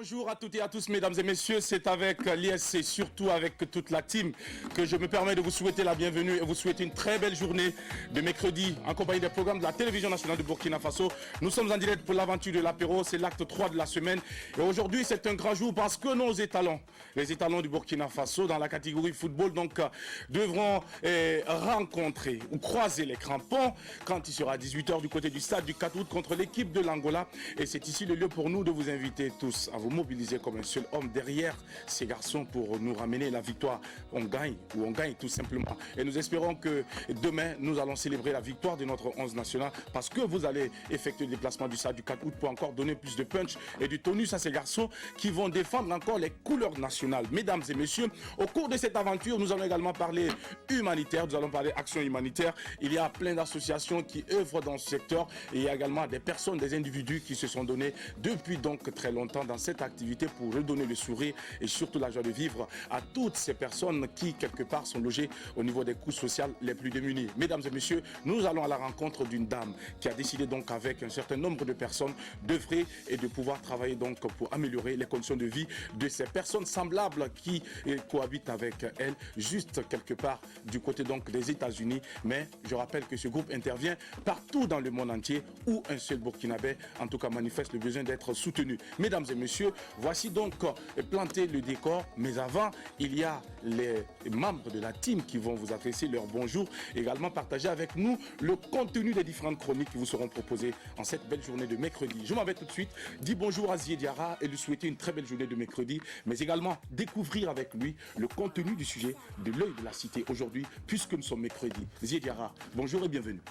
Bonjour à toutes et à tous, mesdames et messieurs, c'est avec l'ISC et surtout avec toute la team que je me permets de vous souhaiter la bienvenue et vous souhaiter une très belle journée de mercredi en compagnie des programmes de la télévision nationale de Burkina Faso. Nous sommes en direct pour l'aventure de l'apéro, c'est l'acte 3 de la semaine et aujourd'hui c'est un grand jour parce que nos étalons, les étalons du Burkina Faso dans la catégorie football donc devront rencontrer ou croiser les crampons quand il sera 18 h du côté du stade du 4 août contre l'équipe de l'Angola et c'est ici le lieu pour nous de vous inviter tous à vous mobiliser comme un seul homme derrière ces garçons pour nous ramener la victoire. On gagne ou on gagne tout simplement. Et nous espérons que demain, nous allons célébrer la victoire de notre 11 national parce que vous allez effectuer le déplacement du stade du 4 août pour encore donner plus de punch et du tonus à ces garçons qui vont défendre encore les couleurs nationales. Mesdames et messieurs, au cours de cette aventure, nous allons également parler humanitaire, nous allons parler action humanitaire. Il y a plein d'associations qui œuvrent dans ce secteur et il y a également des personnes, des individus qui se sont donnés depuis donc très longtemps dans cette activité pour redonner le sourire et surtout la joie de vivre à toutes ces personnes qui quelque part sont logées au niveau des couches sociales les plus démunies. Mesdames et messieurs, nous allons à la rencontre d'une dame qui a décidé donc avec un certain nombre de personnes d'œuvrer et de pouvoir travailler donc pour améliorer les conditions de vie de ces personnes semblables qui cohabitent avec elle juste quelque part du côté donc des États-Unis. Mais je rappelle que ce groupe intervient partout dans le monde entier où un seul Burkinabé en tout cas manifeste le besoin d'être soutenu. Mesdames et messieurs, voici donc planter le décor, mais avant, il y a les membres de la team qui vont vous adresser leur bonjour, également partager avec nous le contenu des différentes chroniques qui vous seront proposées en cette belle journée de mercredi. Je m'en vais tout de suite, dire bonjour à Zié Diarra et lui souhaiter une très belle journée de mercredi, mais également découvrir avec lui le contenu du sujet de l'œil de la cité aujourd'hui, puisque nous sommes mercredi. Zié Diarra, bonjour et bienvenue.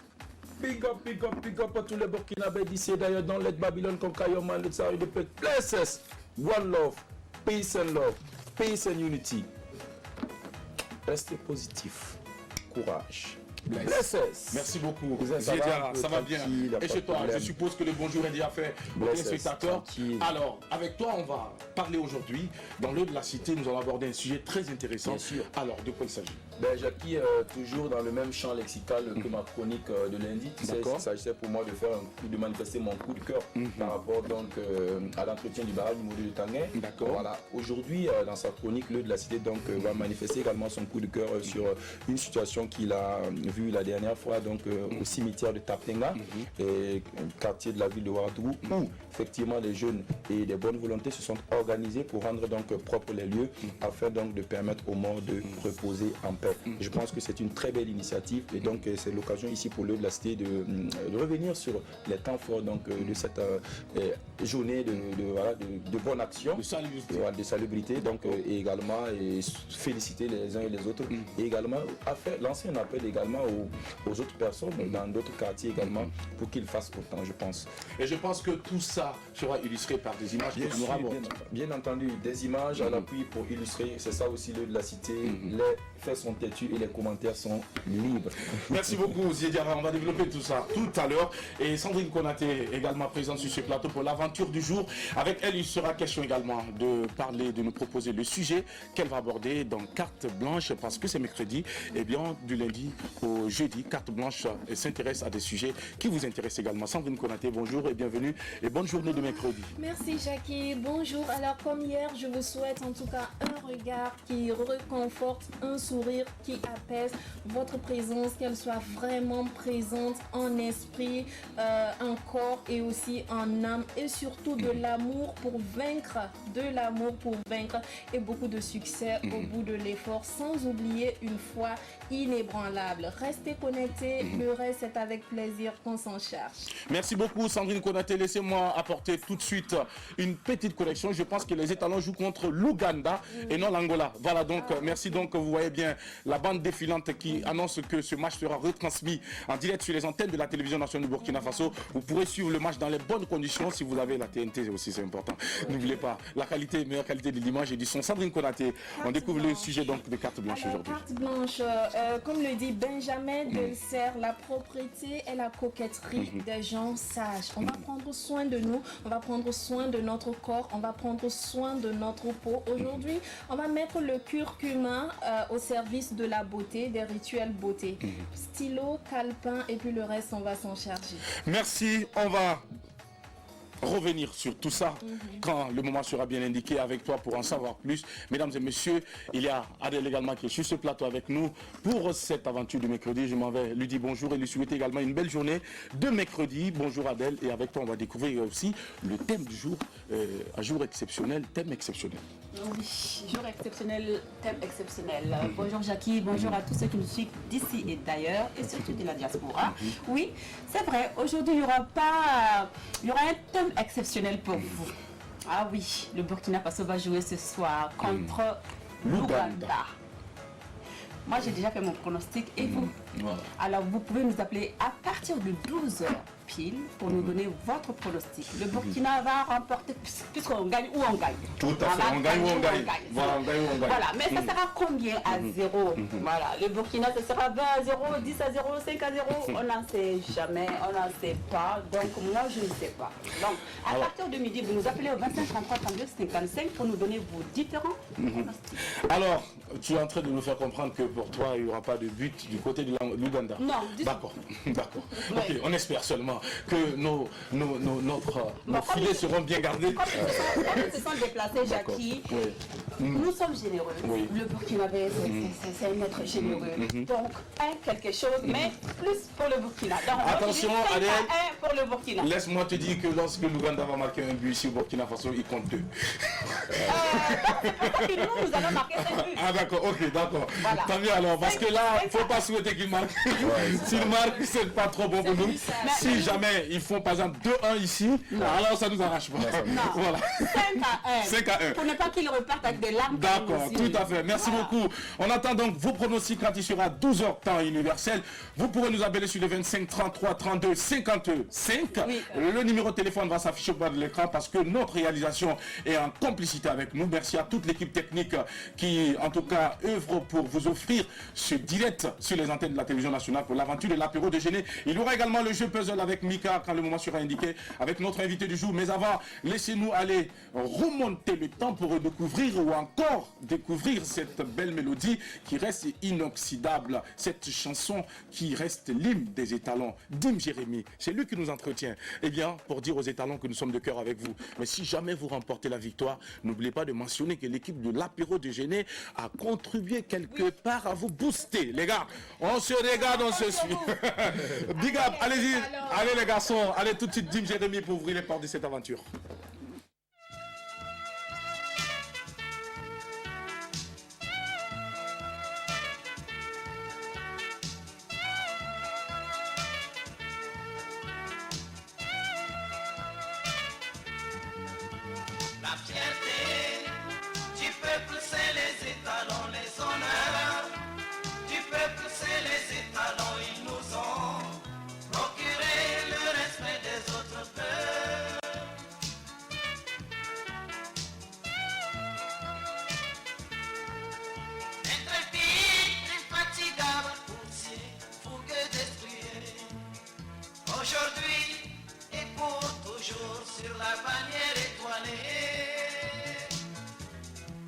Big up à tous les Burkinabés d'ici et d'ailleurs dans l'Est Babylone, Concayoman, let's have the places. One love, peace and unity. Restez positif, courage. Blesses. Merci beaucoup. Ça va bien. Et chez toi, je suppose que le bonjour est déjà fait aux téléspectateurs. Alors, avec toi, on va parler aujourd'hui. Dans l'œil de la cité, nous allons aborder un sujet très intéressant. Bien sûr. Alors, de quoi il s'agit? Jackie, toujours dans le même champ lexical que ma chronique de lundi. Tu sais, il s'agissait pour moi de manifester mon coup de cœur par rapport donc à l'entretien du barrage du Modou de Tanguay. D'accord. Voilà. Aujourd'hui, dans sa chronique, l'œil de la cité donc va manifester également son coup de cœur sur une situation qu'il a vu la dernière fois donc au cimetière de Tapenga, et quartier de la ville de Ouagadougou, où effectivement les jeunes et des bonnes volontés se sont organisés pour rendre donc propres les lieux afin donc de permettre aux morts de reposer en paix. Je pense que c'est une très belle initiative et donc c'est l'occasion ici pour l'œil de la cité de revenir sur les temps forts donc de cette journée de bonne action, de salubrité donc et également féliciter les uns et les autres et également lancer un appel également aux autres personnes dans d'autres quartiers également pour qu'ils fassent autant, je pense. Et je pense que tout ça sera illustré par des images que nous rapportons. Bien entendu, des images à l'appui pour illustrer, c'est ça aussi l'œil de la cité. Les faits sont têtus et les commentaires sont libres. Merci beaucoup Zié Diarra, on va développer tout ça tout à l'heure. Et Sandrine Konaté également présente sur ce plateau pour l'aventure du jour. Avec elle, il sera question également de parler, de nous proposer le sujet qu'elle va aborder dans Carte Blanche parce que c'est mercredi, et bien du lundi au jeudi, Carte Blanche s'intéresse à des sujets qui vous intéressent également. Sandrine Konaté, bonjour et bienvenue et bonne journée de mercredi. Merci Jackie, bonjour. Alors comme hier, je vous souhaite en tout cas un regard qui réconforte, un sourire qui apaise, votre présence, qu'elle soit vraiment présente en esprit, en corps et aussi en âme et surtout de l'amour pour vaincre, et beaucoup de succès au bout de l'effort sans oublier une foi inébranlable. Restez connectés, le reste c'est avec plaisir qu'on s'en charge. Merci beaucoup Sandrine Konaté, laissez-moi apporter tout de suite une petite correction. Je pense que les étalons jouent contre l'Ouganda et non l'Angola. Voilà donc, merci donc, vous voyez bien la bande défilante qui annonce que ce match sera retransmis en direct sur les antennes de la télévision nationale du Burkina Faso. Vous pourrez suivre le match dans les bonnes conditions si vous avez la TNT aussi, c'est important. N'oubliez pas, la qualité, meilleure qualité de l'image et du son. Sandrine Konaté, on découvre le sujet donc de Carte Blanche aujourd'hui. Carte Blanche, comme le dit Benjamin Delcer, la propriété et la coquetterie des gens sages. On va prendre soin de nous, on va prendre soin de notre corps, on va prendre soin de notre peau. Aujourd'hui, on va mettre le curcuma au service de la beauté, des rituels beauté. Stylo, calepin et puis le reste, on va s'en charger. Merci, on va revenir sur tout ça quand le moment sera bien indiqué avec toi pour en savoir plus. Mesdames et messieurs, il y a Adèle également qui est sur ce plateau avec nous pour cette aventure de mercredi. Je m'en vais lui dire bonjour et lui souhaiter également une belle journée de mercredi. Bonjour Adèle, et avec toi on va découvrir aussi le thème du jour, un jour exceptionnel, thème exceptionnel. Oui, jour exceptionnel, thème exceptionnel. Bonjour Jackie, bonjour à tous ceux qui nous suivent d'ici et d'ailleurs et surtout de la diaspora. Oui, c'est vrai, aujourd'hui il y aura un thème exceptionnel pour vous. Ah oui, le Burkina Faso va jouer ce soir contre l'Ouganda. Moi j'ai déjà fait mon pronostic et vous? Voilà. Alors vous pouvez nous appeler à partir de 12h pile pour nous donner votre pronostic. Le Burkina va remporter puisqu'on gagne ou on gagne. Tout à fait, on gagne ou on gagne. Voilà, on gagne ou on gagne. Voilà, mais ça sera combien à 0? Voilà, le Burkina, ce sera 20 à 0, 10 à 0, 5 à 0. On n'en sait jamais, on n'en sait pas. Donc moi, je ne sais pas. Donc, à partir de midi, vous nous appelez au 25 33 32 55 pour nous donner vos différents pronostics. Alors, tu es en train de nous faire comprendre que pour toi, il n'y aura pas de but du côté de l'Ouganda. Non, du tout. D'accord, d'accord. Ouais. Ok, on espère seulement que nos filets seront bien gardés. Comme ils se sont déplacés, Jackie, Oui. nous sommes généreux. Oui. Le Burkinabé, c'est un être généreux. Donc, quelque chose, mais plus pour le Burkina. Donc, Attention, moi, je dis 5 Adèle. à 1 pour le Burkina. Laisse-moi te dire que lorsque l'Ouganda va marquer un but ici au Burkina Faso, il compte 2. C'est pour ça que nous allons marquer 5 buts. Ah d'accord, ok, d'accord. Voilà. Tant mieux alors, parce que là, il ne faut pas souhaiter qu'il marque. S'il marque, c'est pas trop bon pour nous. Si jamais ils font par exemple 2-1 ici, alors ça nous arrache pas. Non. Voilà. 5 à 1. 5 à 1. Pour ne pas qu'ils repartent avec des larmes. D'accord, tout à fait. Merci beaucoup. On attend donc vos pronostics quand il sera 12h temps universel. Vous pourrez nous appeler sur le 25 33 32 55. Oui. Le numéro de téléphone va s'afficher au bas de l'écran parce que notre réalisation est en complicité avec nous. Merci à toute l'équipe technique qui, en tout cas, œuvre pour vous offrir ce direct sur les antennes de la télévision nationale pour l'aventure de l'apéro déjeuner. Il y aura également le jeu puzzle avec Mika quand le moment sera indiqué avec notre invité du jour. Mais avant, laissez-nous aller remonter le temps pour redécouvrir ou encore découvrir cette belle mélodie qui reste inoxydable. Cette chanson qui reste l'hymne des étalons. Dim Jérémy, c'est lui qui nous entretient. Eh bien, pour dire aux étalons que nous sommes de cœur avec vous. Mais si jamais vous remportez la victoire, n'oubliez pas de mentionner que l'équipe de l'apéro déjeuner a contribué quelque part à vous booster. Les gars, on se regarde, on se suit. Big up, allez-y. Allez les garçons, allez tout de suite Dim Jérémy pour ouvrir les portes de cette aventure. La fierté du peuple, c'est les étalons, les honneurs du peuple, c'est les étalons. Ils nous ont procuré le respect des autres peuples. Intrépide, infatigable, poussé, fougueux, destrué. Aujourd'hui et pour toujours sur la bannière étoilée.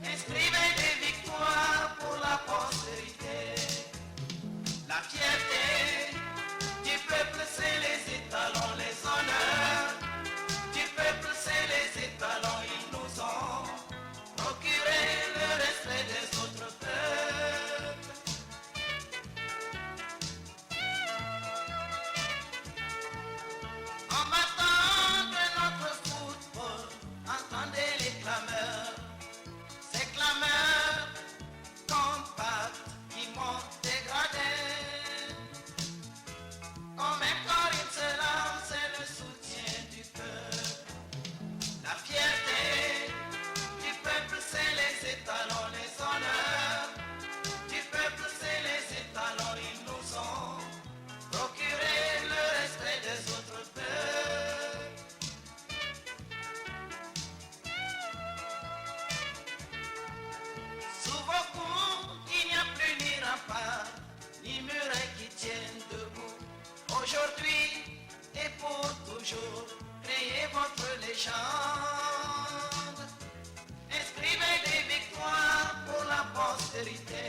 Inscrivez des victoires pour la postérité. La fierté du peuple, c'est les étalons, les honneurs du peuple, c'est les étalons. Ils nous ont procuré le respect des autres peuples. En battant de notre football, entendez les clameurs, ces clameurs compactes qui m'ont dégradé. Comme un corps, il se lance, c'est le soutien du peuple. La fierté du peuple, c'est les étalons, les honneurs du peuple, c'est les étalons. Ils nous ont procuré le respect des autres peuples. Sous vos coups, il n'y a plus ni rempart, ni murets qui tiennent debout. Aujourd'hui et pour toujours, créez votre légende. Inscrivez des victoires pour la postérité.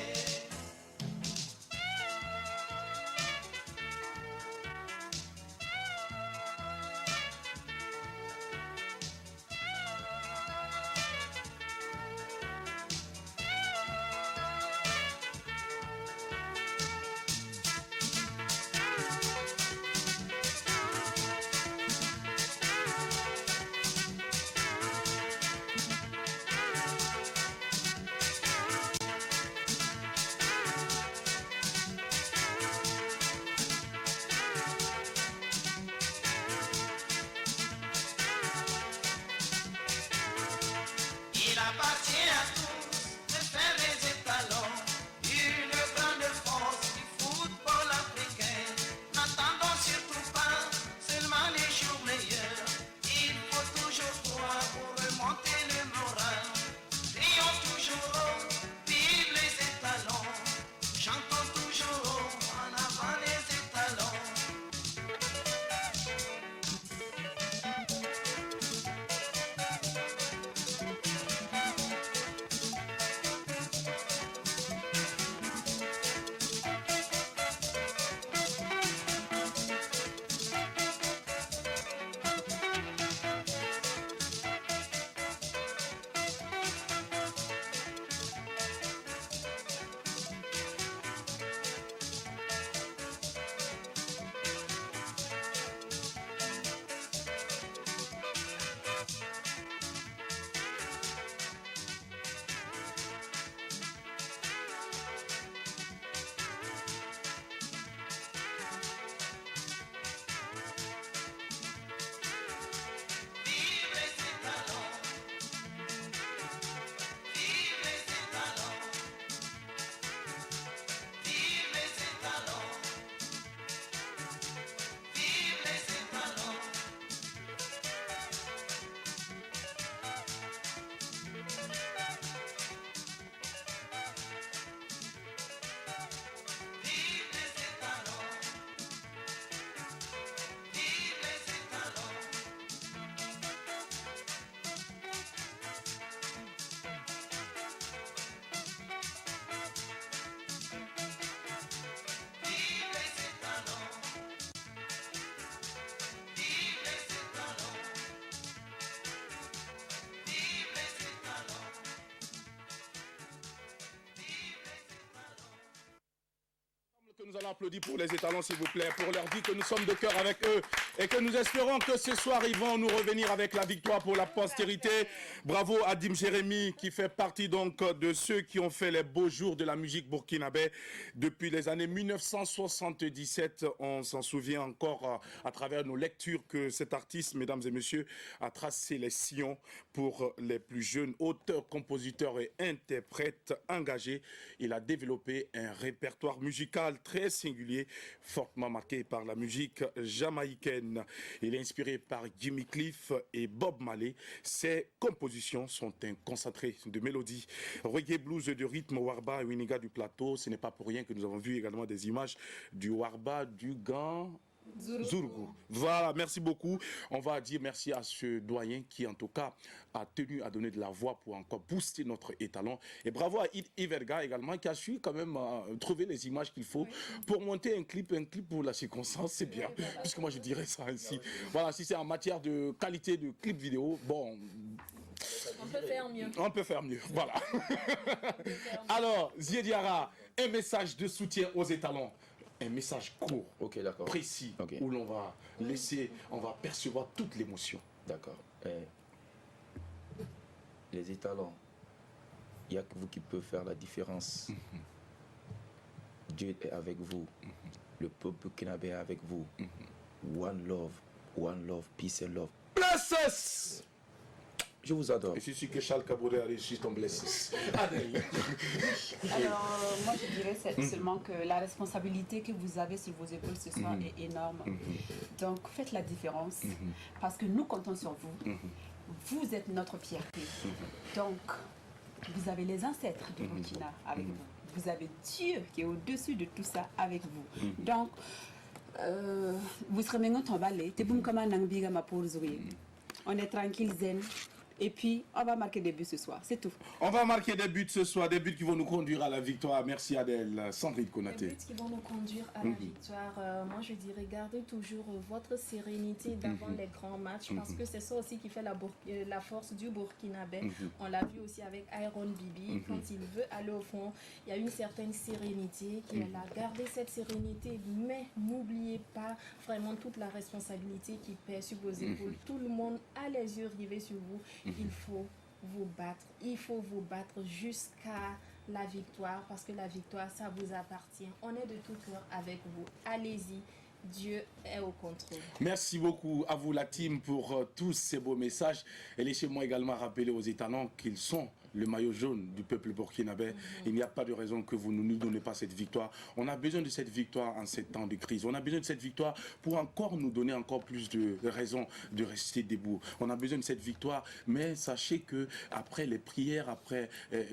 que nous allons applaudir pour les étalons, s'il vous plaît, pour leur dire que nous sommes de cœur avec eux et que nous espérons que ce soir, ils vont nous revenir avec la victoire pour la postérité. Bravo à Dim Jérémy, qui fait partie donc de ceux qui ont fait les beaux jours de la musique burkinabé depuis les années 1977. On s'en souvient encore à travers nos lectures que cet artiste, mesdames et messieurs, a tracé les sillons pour les plus jeunes auteurs, compositeurs et interprètes engagés. Il a développé un répertoire musical très singulier, fortement marqué par la musique jamaïcaine. Il est inspiré par Jimmy Cliff et Bob Marley. Ses compositions sont un concentré de mélodies, reggae, blues, de rythme, warba et winiga du plateau. Ce n'est pas pour rien que nous avons vu également des images du warba, du gant, Zurgu. Voilà, merci beaucoup. On va dire merci à ce doyen qui, en tout cas, a tenu à donner de la voix pour encore booster notre étalon. Et bravo à Iverga également, qui a su quand même trouver les images qu'il faut pour monter un clip pour la circonstance. C'est bien, puisque moi je dirais ça ainsi. Voilà, si c'est en matière de qualité de clip vidéo, bon... On peut faire mieux. On peut faire mieux, voilà. Alors, Ziediara, un message de soutien aux étalons. Un message court, précis, où l'on va laisser, on va percevoir toute l'émotion. D'accord. Les étalons, il n'y a que vous qui pouvez faire la différence. Dieu est avec vous. Le peuple burkinabé est avec vous. One love, peace and love. Bless us! Je vous adore. Et si c'est que Charles Caboret a réussi ton blessing. Alors, moi je dirais seulement que la responsabilité que vous avez sur vos épaules ce soir est énorme. Donc faites la différence parce que nous comptons sur vous. Vous êtes notre fierté. Donc, vous avez les ancêtres du Burkina avec vous. Vous avez Dieu qui est au-dessus de tout ça avec vous. Donc, vous serez maintenant tombé. On est tranquille, zen. Et puis, on va marquer des buts ce soir, c'est tout. On va marquer des buts ce soir, des buts qui vont nous conduire à la victoire. Merci Adèle. Sandrine Konaté. Les buts qui vont nous conduire à la victoire. Moi, je dirais, gardez toujours votre sérénité d'avant les grands matchs parce que c'est ça aussi qui fait la force du Burkinabé. On l'a vu aussi avec Iron Bibi. Quand il veut aller au fond, il y a une certaine sérénité qui est là. Gardez cette sérénité, mais n'oubliez pas vraiment toute la responsabilité qui pèse sur vos épaules. Tout le monde a les yeux rivés sur vous. Il faut vous battre jusqu'à la victoire parce que la victoire, ça vous appartient. On est de tout cœur avec vous. Allez-y. Dieu est au contrôle. Merci beaucoup à vous la team pour tous ces beaux messages. Et laissez-moi également rappeler aux étalons qu'ils sont le maillot jaune du peuple burkinabé. Il n'y a pas de raison que vous ne nous donnez pas cette victoire. On a besoin de cette victoire en ces temps de crise. On a besoin de cette victoire pour encore nous donner encore plus de raisons de rester debout. On a besoin de cette victoire, mais sachez que après les prières, après,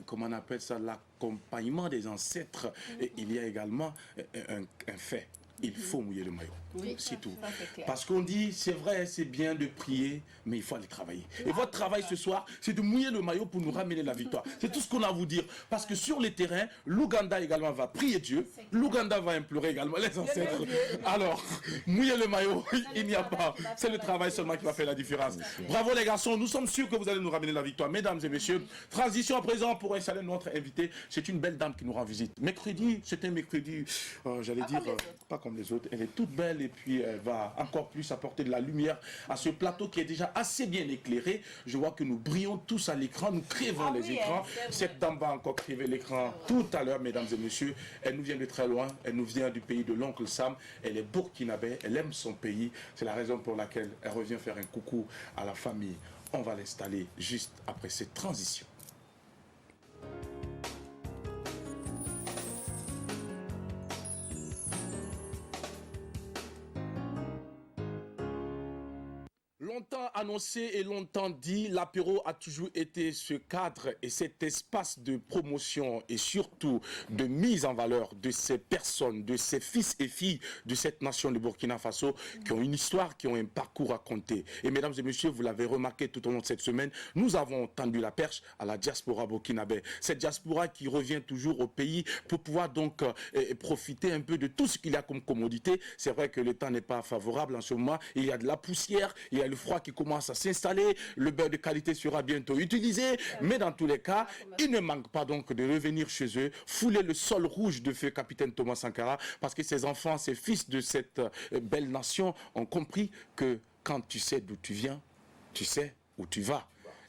comment on appelle ça, l'accompagnement des ancêtres, il y a également un fait. Il faut mouiller le maillot. Oui, c'est tout. Ça, parce qu'on dit, c'est vrai, c'est bien de prier, mais il faut aller travailler. Et votre travail ce soir, c'est de mouiller le maillot pour nous ramener la victoire. C'est tout ce qu'on a à vous dire. Parce que sur les terrains, l'Ouganda également va prier Dieu. L'Ouganda va implorer également les ancêtres. Alors, mouiller le maillot, il n'y a pas. C'est le travail seulement qui va faire la différence. Bravo les garçons, nous sommes sûrs que vous allez nous ramener la victoire. Mesdames et messieurs, transition à présent pour installer notre invité. C'est une belle dame qui nous rend visite. Mercredi, c'est un mercredi, j'allais dire, pas comme les autres. Elle est toute belle et puis elle va encore plus apporter de la lumière à ce plateau qui est déjà assez bien éclairé. Je vois que nous brillons tous à l'écran, nous crèvons les écrans. Cette dame va encore crèver l'écran tout à l'heure, mesdames et messieurs. Elle nous vient de très loin, elle nous vient du pays de l'oncle Sam. Elle est burkinabé, elle aime son pays. C'est la raison pour laquelle elle revient faire un coucou à la famille. On va l'installer juste après cette transition. Longtemps annoncé et longtemps dit, l'apéro a toujours été ce cadre et cet espace de promotion et surtout de mise en valeur de ces personnes, de ces fils et filles de cette nation de Burkina Faso qui ont une histoire, qui ont un parcours à raconter. Et mesdames et messieurs, vous l'avez remarqué tout au long de cette semaine, nous avons tendu la perche à la diaspora burkinabé. Cette diaspora qui revient toujours au pays pour pouvoir donc profiter un peu de tout ce qu'il y a comme commodité. C'est vrai que le temps n'est pas favorable en ce moment. Il y a de la poussière, il y a le froid qui commence à s'installer, le beurre de qualité sera bientôt utilisé, mais dans tous les cas, il ne manque pas donc de revenir chez eux, fouler le sol rouge de feu capitaine Thomas Sankara, parce que ces enfants, ces fils de cette belle nation ont compris que quand tu sais d'où tu viens, tu sais où tu vas.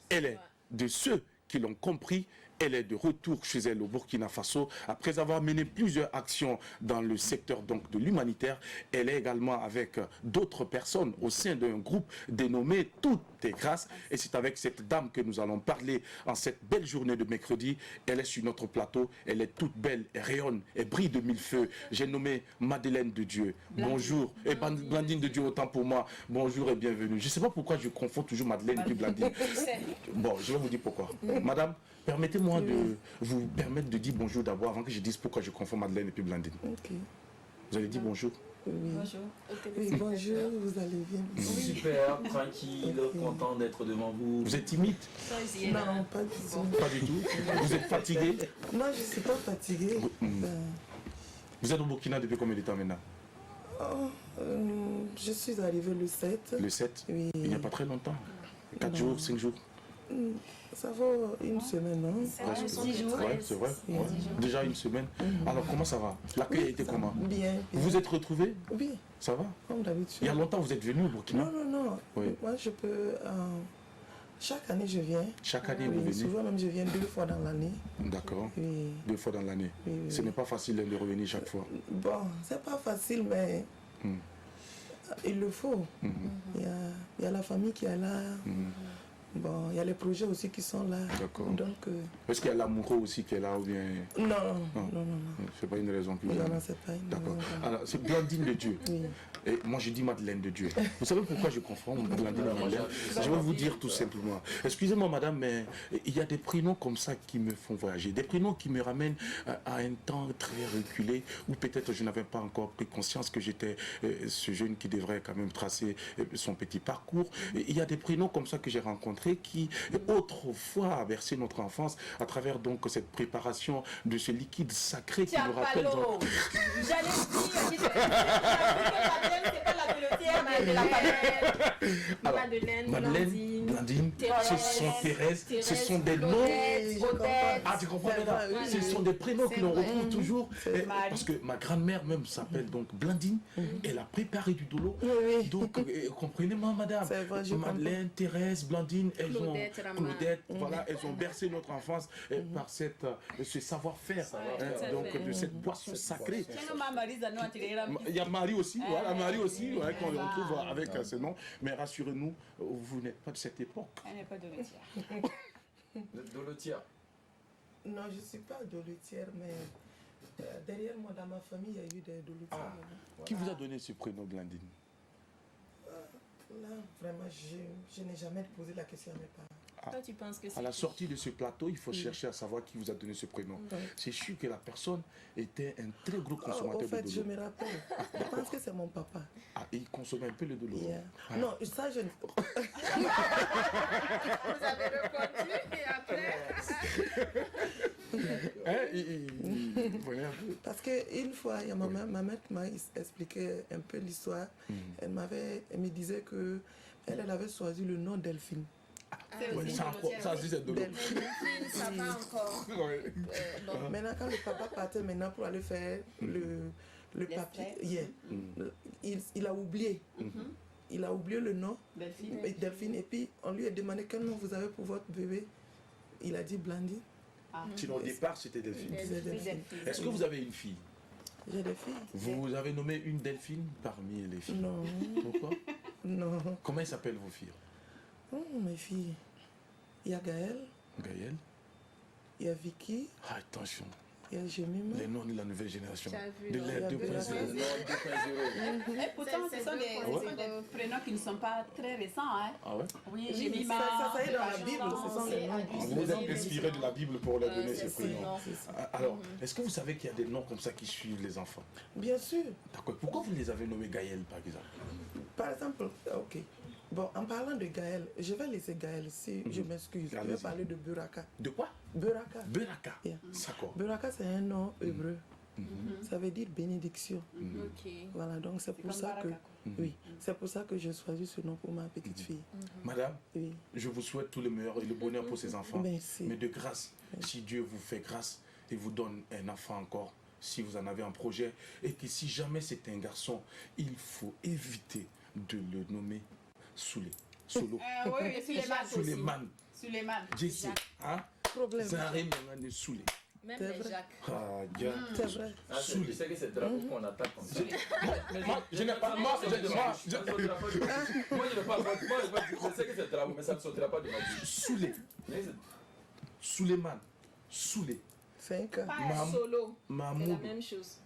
Elle est de ceux qui l'ont compris. Elle est de retour chez elle au Burkina Faso. Après avoir mené plusieurs actions dans le secteur donc de l'humanitaire, elle est également avec d'autres personnes au sein d'un groupe dénommé Toutes tes grâces. Et c'est avec cette dame que nous allons parler en cette belle journée de mercredi. Elle est sur notre plateau. Elle est toute belle, elle rayonne, elle brille de mille feux. J'ai nommé Madeleine de Dieu. Bonjour. Et Blandine de Dieu, autant pour moi. Bonjour et bienvenue. Je ne sais pas pourquoi je confonds toujours Madeleine et Blandine. Bon, je vais vous dire pourquoi. Madame, permettez-moi de vous permettre de dire bonjour d'abord avant que je dise pourquoi je confonds Madeleine et puis Blandine. Ok. Vous allez dire bonjour. Oui. Bonjour. Oui, bonjour, vous allez bien. Super, tranquille, content d'être devant vous. Vous êtes timide? Non, pas du tout. Pas du tout. Vous êtes fatigué? Non, je ne suis pas fatiguée. Vous êtes au Burkina depuis combien de temps maintenant? Je suis arrivée le 7. Le 7? Oui. Il n'y a pas très longtemps. 4 jours, 5 jours? Ça va une semaine, non? Presque. 10 jours. Ouais, c'est vrai. Ouais. Déjà une semaine. Alors comment ça va? L'accueil a été comment? Bien. Vous vous êtes retrouvés? Oui, Ça va? comme d'habitude. Il y a longtemps vous êtes venu au Burkina? Non, non, non. Oui. Moi, je peux... chaque année, je viens. Chaque année vous Oui, venez? souvent même, je viens 2 fois dans l'année. D'accord. Oui. 2 fois dans l'année. Oui, oui. Ce n'est pas facile de revenir chaque fois. Bon, c'est pas facile, mais il le faut. Il y a la famille qui est là. Bon, il y a les projets aussi qui sont là. D'accord. Donc, Est-ce qu'il y a l'amoureux aussi qui est là ou bien... non, non, non, non. C'est pas une raison plus Non, grave. non, c'est pas une D'accord. raison. Alors, c'est Blandine de Dieu. Oui. Et moi, je dis Madeleine de Dieu. Vous savez pourquoi je confonds Blandine et Madeleine? Je vais vous dire tout simplement. Excusez-moi, madame, mais il y a des prénoms comme ça qui me font voyager. Des prénoms qui me ramènent à un temps très reculé où peut-être je n'avais pas encore pris conscience que j'étais ce jeune qui devrait quand même tracer son petit parcours. Et il y a des prénoms comme ça que j'ai rencontrés qui, autrefois, a bercé notre enfance à travers donc cette préparation de ce liquide sacré qui nous rappelle... Tiapalo. J'allais dire, c'est pas la pelotière, mais de la Alors, Madeleine, Madeleine, Blandine, ce sont Thérèse, ce sont des noms. Odette. Ah, tu comprends C'est maintenant? vrai, oui. Ce sont des prénoms que l'on retrouve toujours. C'est vrai. Parce que ma grand-mère même s'appelle donc Blandine. Elle a préparé du dolo. Oui, oui. Donc, comprenez-moi, madame. C'est vrai, je Madeleine, Thérèse, Blandine, elles ont. Claudette, Rama. Claudette, voilà, elles ont bercé notre enfance par ce savoir-faire. Donc, de cette boisson sacrée. Il y a Marie aussi, voilà, Marie aussi, ouais, qu'on retrouve avec ce nom. Mais rassurez-nous, vous n'êtes pas de cette époque. Elle n'est pas de métier. Dolotière. Non, je ne suis pas doletière, mais derrière moi, dans ma famille, il y a eu des doletières. Voilà. Qui vous a donné ce prénom, Blandine? Là, vraiment, je n'ai jamais posé la question à mes parents. Toi, tu penses que c'est À la sortie de ce plateau, il faut chercher à savoir qui vous a donné ce prénom. C'est sûr que la personne était un très gros consommateur En fait, de je dolo. me rappelle. Je pense que c'est mon papa. Ah, et il consommait un peu le dolo. Yeah. Non, ça, je ne... vous avez répondu et après. Hein, il prenait un peu. Parce qu'une fois, il y a ma mère m'a expliqué un peu l'histoire. Elle me disait que elle avait choisi le nom Delphine. Ouais, ça aussi, c'est dolo. Delphine. Ça va encore. Ouais. Maintenant, quand le papa partait maintenant pour aller faire le papier, yeah, il a oublié. Il a oublié le nom, Delphine. Et puis, on lui a demandé quel nom vous avez pour votre bébé. Il a dit Blandine. Sinon, au départ, c'était Delphine. C'est Delphine. Est-ce que vous avez une fille? J'ai des filles. Vous avez nommé une Delphine parmi les filles? Non, Pourquoi? non. Comment elles s'appellent vos filles? Oh, mes filles. Il y a Gaëlle, Gaëlle? il y a Vicky, Ah, attention, il y a Jemima. les noms de la nouvelle génération. Tu as vu, De non? l'ère Il y a 2.0. Et pourtant, ce sont des prénoms qui ne sont pas très récents. Hein. Ah ouais? Oui, Oui, Jemima. ça est dans la Bible, ce sont les noms. Vous êtes inspiré de la Bible pour leur donner ces c'est prénoms. ça. Alors, est-ce que vous savez qu'il y a des noms comme ça qui suivent les enfants? Bien sûr. D'accord. Pourquoi vous les avez nommés Gaël, par exemple? Par exemple, ok. Bon, en parlant de Gaël, je vais laisser Gaël si je m'excuse. Je vais Allez-y. parler de Buraka. De quoi? Buraka. Beraka. Yeah. D'accord. Buraka, c'est un nom hébreu. Ça veut dire bénédiction. Ok. Voilà, donc c'est pour comme ça Baraka, que... Oui, c'est pour ça que j'ai choisi ce nom pour ma petite fille. Madame, Oui. je vous souhaite tout le meilleur et le bonheur pour ces enfants. Merci. Mais de grâce, si Dieu vous fait grâce et vous donne un enfant encore, si vous en avez un projet, et que si jamais c'est un garçon, il faut éviter de le nommer Soulé. Solo. Oui, Suleiman. Suleiman. Jesse. Hein? Problème. Zahra Mengane Soulé. Même C'est les vrai. Jacques. Ah, Dieu. C'est vrai. Je sais que c'est le drapeau qu'on attaque comme ça. Moi, je n'ai pas. Moi, Moi, je sais que c'est le drapeau, mais ça ne sortira pas de ma bouche. Soulé. Suleiman. Soulé. 5 ans. Pas solo. C'est la Mahmoud. même chose.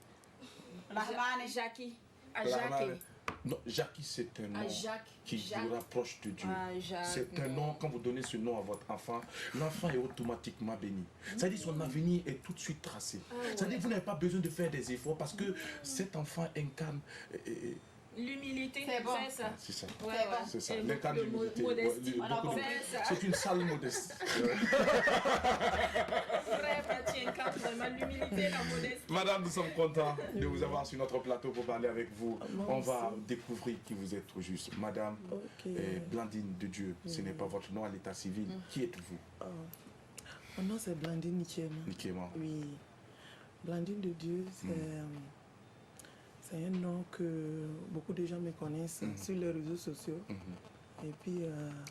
Rahman. Jackie. Rahman. Non, Jackie, c'est un nom Jacques. qui Jacques. vous rapproche de Dieu. Jacques. C'est un nom, quand vous donnez ce nom à votre enfant, l'enfant est automatiquement béni. C'est-à-dire son avenir est tout de suite tracé. C'est-à-dire que vous n'avez pas besoin de faire des efforts parce que cet enfant incarne... L'humilité, C'est bon. c'est ça. c'est ça. Ouais, C'est bon. C'est ça. Et L'incarne beaucoup de l'humilité. modestie. Ouais, beaucoup de- C'est ça. C'est une salle modeste. Frère, tu incarnes vraiment l'humilité, la modestie. Madame, nous sommes contents de vous avoir sur notre plateau pour parler avec vous. Moi On va aussi. découvrir qui vous êtes au juste. Madame Ok. Blandine de Dieu, ce n'est pas votre nom à l'état civil. Qui êtes-vous? Mon nom c'est Blandine Nikiema. Nikéma. Oui. Blandine de Dieu, c'est un nom que beaucoup de gens me connaissent sur les réseaux sociaux. Et puis,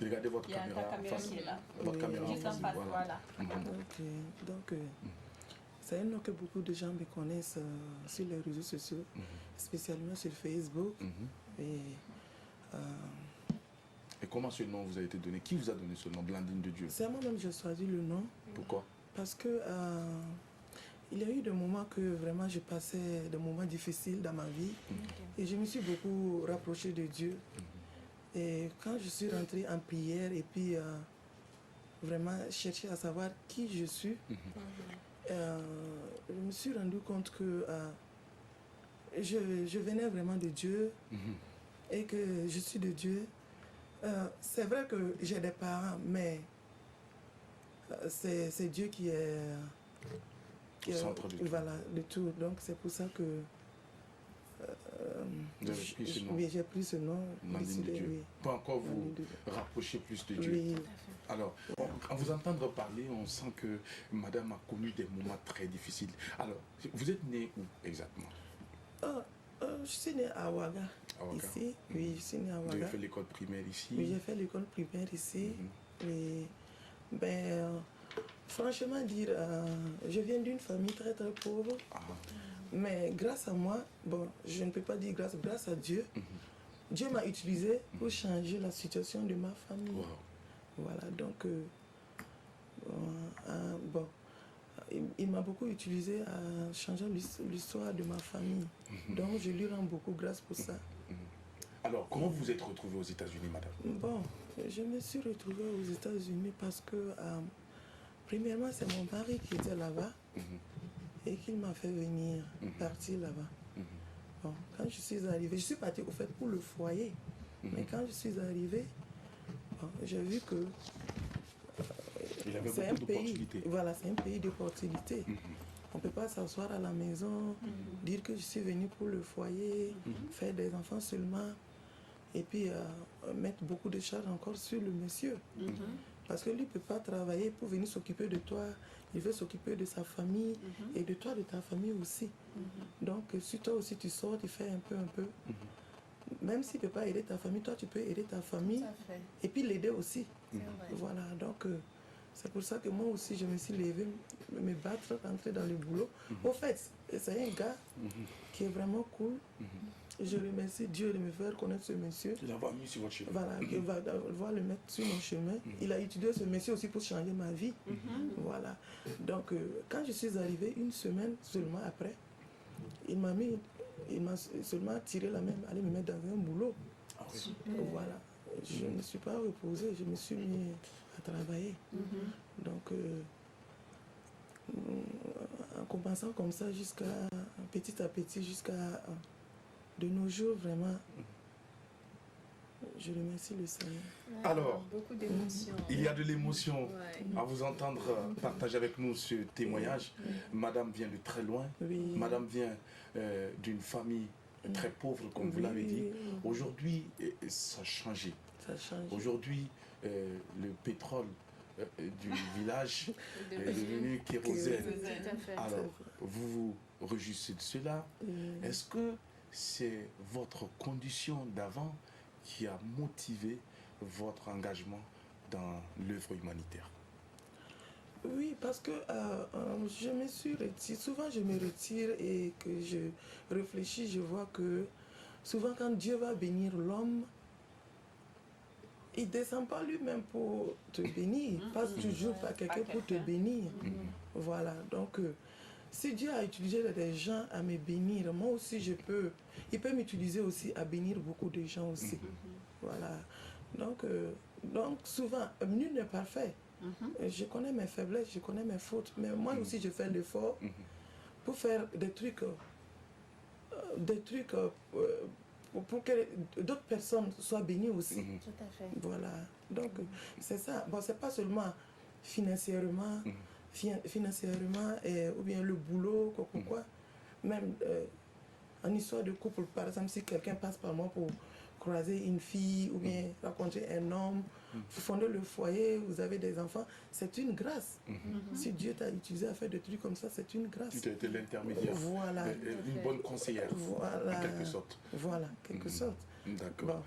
Regardez votre Il y a caméra. ta en caméra face. qui est là. Votre caméra. Juste en face, face, voilà. voilà. donc, c'est un nom que beaucoup de gens me connaissent sur les réseaux sociaux, spécialement sur Facebook. Et Et comment ce nom vous a été donné? Qui vous a donné ce nom, Blandine de Dieu? c'est moi-même que j'ai choisi le nom Pourquoi? parce que il y a eu des moments que vraiment je passais des moments difficiles dans ma vie et je me suis beaucoup rapprochée de Dieu. Et quand je suis rentrée en prière et puis vraiment chercher à savoir qui je suis, je me suis rendu compte que je venais vraiment de Dieu et que je suis de Dieu. C'est vrai que j'ai des parents, mais c'est Dieu qui est Au centre de tout. voilà, de tout. Donc c'est pour ça que Vous avez pris ce nom. oui, j'ai pris ce nom. Blandine de décidé, Dieu. oui. Pour encore vous Blandine de Dieu. rapprocher plus de Dieu. Oui. Alors, en vous entendre parler, on sent que madame a connu des moments très difficiles. Alors, vous êtes né où exactement? Je suis née à Ouaga, À Ouaga. ici. Oui, je suis née à Vous Ouaga. avez fait l'école primaire ici? Oui, j'ai fait l'école primaire ici. Et, franchement dire, je viens d'une famille très très pauvre. Mais grâce à moi, bon, je ne peux pas dire grâce à Dieu, Dieu m'a utilisé pour changer la situation de ma famille. Wow. Voilà, donc, bon, il m'a beaucoup utilisé à changer l'histoire de ma famille. Donc, je lui rends beaucoup grâce pour ça. Alors, comment vous êtes retrouvée aux États-Unis, madame? Bon, je me suis retrouvée aux États-Unis parce que, premièrement, c'est mon mari qui était là-bas et qui m'a fait venir partir là-bas. Bon, quand je suis arrivée, je suis partie au fait pour le foyer. Mais quand je suis arrivée, bon, j'ai vu que Il avait c'est un beaucoup pays, d'opportunités. voilà, c'est un pays d'opportunités. On ne peut pas s'asseoir à la maison, dire que je suis venue pour le foyer, faire des enfants seulement, et puis mettre beaucoup de charges encore sur le monsieur. Parce que lui ne peut pas travailler pour venir s'occuper de toi, il veut s'occuper de sa famille et de toi, de ta famille aussi. Donc si toi aussi tu sors, tu fais un peu. Même s'il ne peut pas aider ta famille, toi tu peux aider ta famille et puis l'aider aussi. Voilà, donc c'est pour ça que moi aussi je me suis levée, me battre, rentrer dans le boulot. Au fait, c'est un gars qui est vraiment cool. Je remercie Dieu de me faire connaître ce monsieur. Il l'avoir mis sur votre chemin. Voilà, qu'il va le mettre sur mon chemin. Il a utilisé ce monsieur aussi pour changer ma vie. Voilà. Donc, quand je suis arrivée, une semaine seulement après, il m'a seulement tiré la main, allé me mettre dans un boulot. Voilà. Je ne me suis pas reposée, je me suis mis à travailler. Donc, en commençant comme ça, petit à petit, jusqu'à de nos jours, vraiment, Je remercie le Seigneur. Alors, beaucoup d'émotions. il y a de l'émotion Ouais. à vous entendre partager avec nous ce témoignage. Madame vient de très loin. Oui. Madame vient d'une famille très pauvre, comme vous Oui, l'avez dit. oui, oui. Aujourd'hui, ça a changé. Ça change. Aujourd'hui, le pétrole du village est devenu kérosène. Tout à fait. Alors, vous vous réjouissez de cela. Est-ce que c'est votre condition d'avant qui a motivé votre engagement dans l'œuvre humanitaire? Oui, parce que je me suis retirée. Souvent, je me retire et que je réfléchis, je vois que souvent, quand Dieu va bénir l'homme, il ne descend pas lui-même pour te bénir, il passe toujours par quelqu'un pour te bénir. Voilà, donc si Dieu a utilisé des gens à me bénir, moi aussi il peut m'utiliser aussi à bénir beaucoup de gens aussi. Voilà, donc souvent, nul n'est parfait. Je connais mes faiblesses, je connais mes fautes, mais moi aussi je fais l'effort pour faire des trucs pour que d'autres personnes soient bénies aussi. Tout à fait. Voilà, donc c'est ça. Bon, c'est pas seulement financièrement, ou bien le boulot, quoi. Même en histoire de couple, par exemple, si quelqu'un passe par moi pour croiser une fille ou bien rencontrer un homme, vous fondez le foyer, vous avez des enfants, c'est une grâce. Si Dieu t'a utilisé à faire des trucs comme ça, c'est une grâce. Tu as été l'intermédiaire, Voilà. une bonne conseillère, Voilà. en quelque sorte. Voilà, quelque sorte. D'accord. Bon.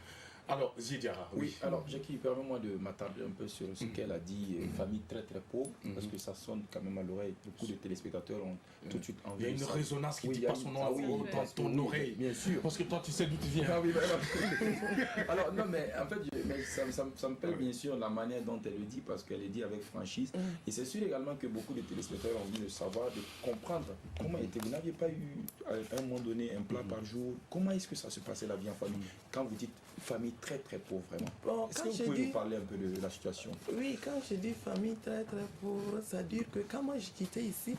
Alors, Zidiara, Oui, alors Jackie, permets-moi de m'attarder un peu sur ce qu'elle a dit, famille très très pauvre, parce que ça sonne quand même à l'oreille. Beaucoup de téléspectateurs ont tout de suite envie. Il y a une de ça. résonance qui Oui, dit il y a pas une- son nom ah oui, dans ton oui, oreille. bien sûr. Parce que toi, tu sais d'où tu viens. Ah oui, alors non, mais en fait, mais ça me plaît bien sûr la manière dont elle le dit, parce qu'elle le dit avec franchise. Et c'est sûr également que beaucoup de téléspectateurs ont envie de savoir, de comprendre comment était. Vous n'aviez pas eu à un moment donné un plat par jour. Comment est-ce que ça se passait la vie en famille? Quand vous dites famille très très pauvre, vraiment. Bon, Est-ce quand que vous je pouvez dis- nous parler un peu de la situation? Oui, quand je dis famille très très pauvre, ça veut dire que quand moi je quittais ici,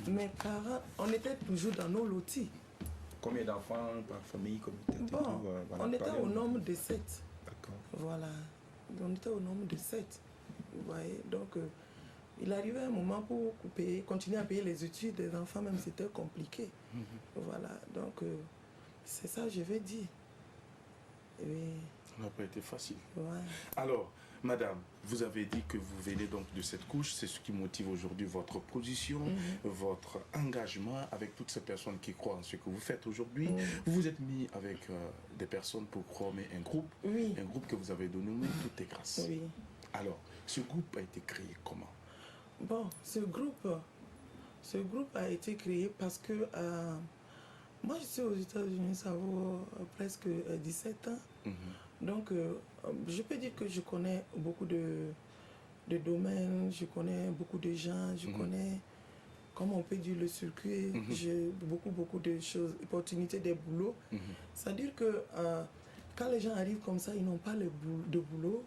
mes parents, on était toujours dans nos lotis. Combien d'enfants par famille, communauté? Bon, on était au nombre de 7. D'accord. Voilà, on était au nombre de 7. Vous voyez, donc il arrivait un moment pour continuer à payer les études des enfants, même c'était compliqué. Voilà, donc c'est ça que je vais dire. Oui, Ça n'a pas été facile. ouais. Alors, madame, vous avez dit que vous venez donc de cette couche, c'est ce qui motive aujourd'hui votre position, votre engagement avec toutes ces personnes qui croient en ce que vous faites aujourd'hui. Vous vous êtes mis avec des personnes pour former un groupe que vous avez donné Tout est grâce. Oui. Alors, ce groupe a été créé comment? Bon, ce groupe a été créé parce que moi je suis aux États-Unis, ça vaut presque 17 ans. Donc je peux dire que je connais beaucoup de domaines, je connais beaucoup de gens, je connais, comment on peut dire, le circuit, j'ai beaucoup de choses, opportunités, des boulots. C'est-à-dire que quand les gens arrivent comme ça, ils n'ont pas de boulot.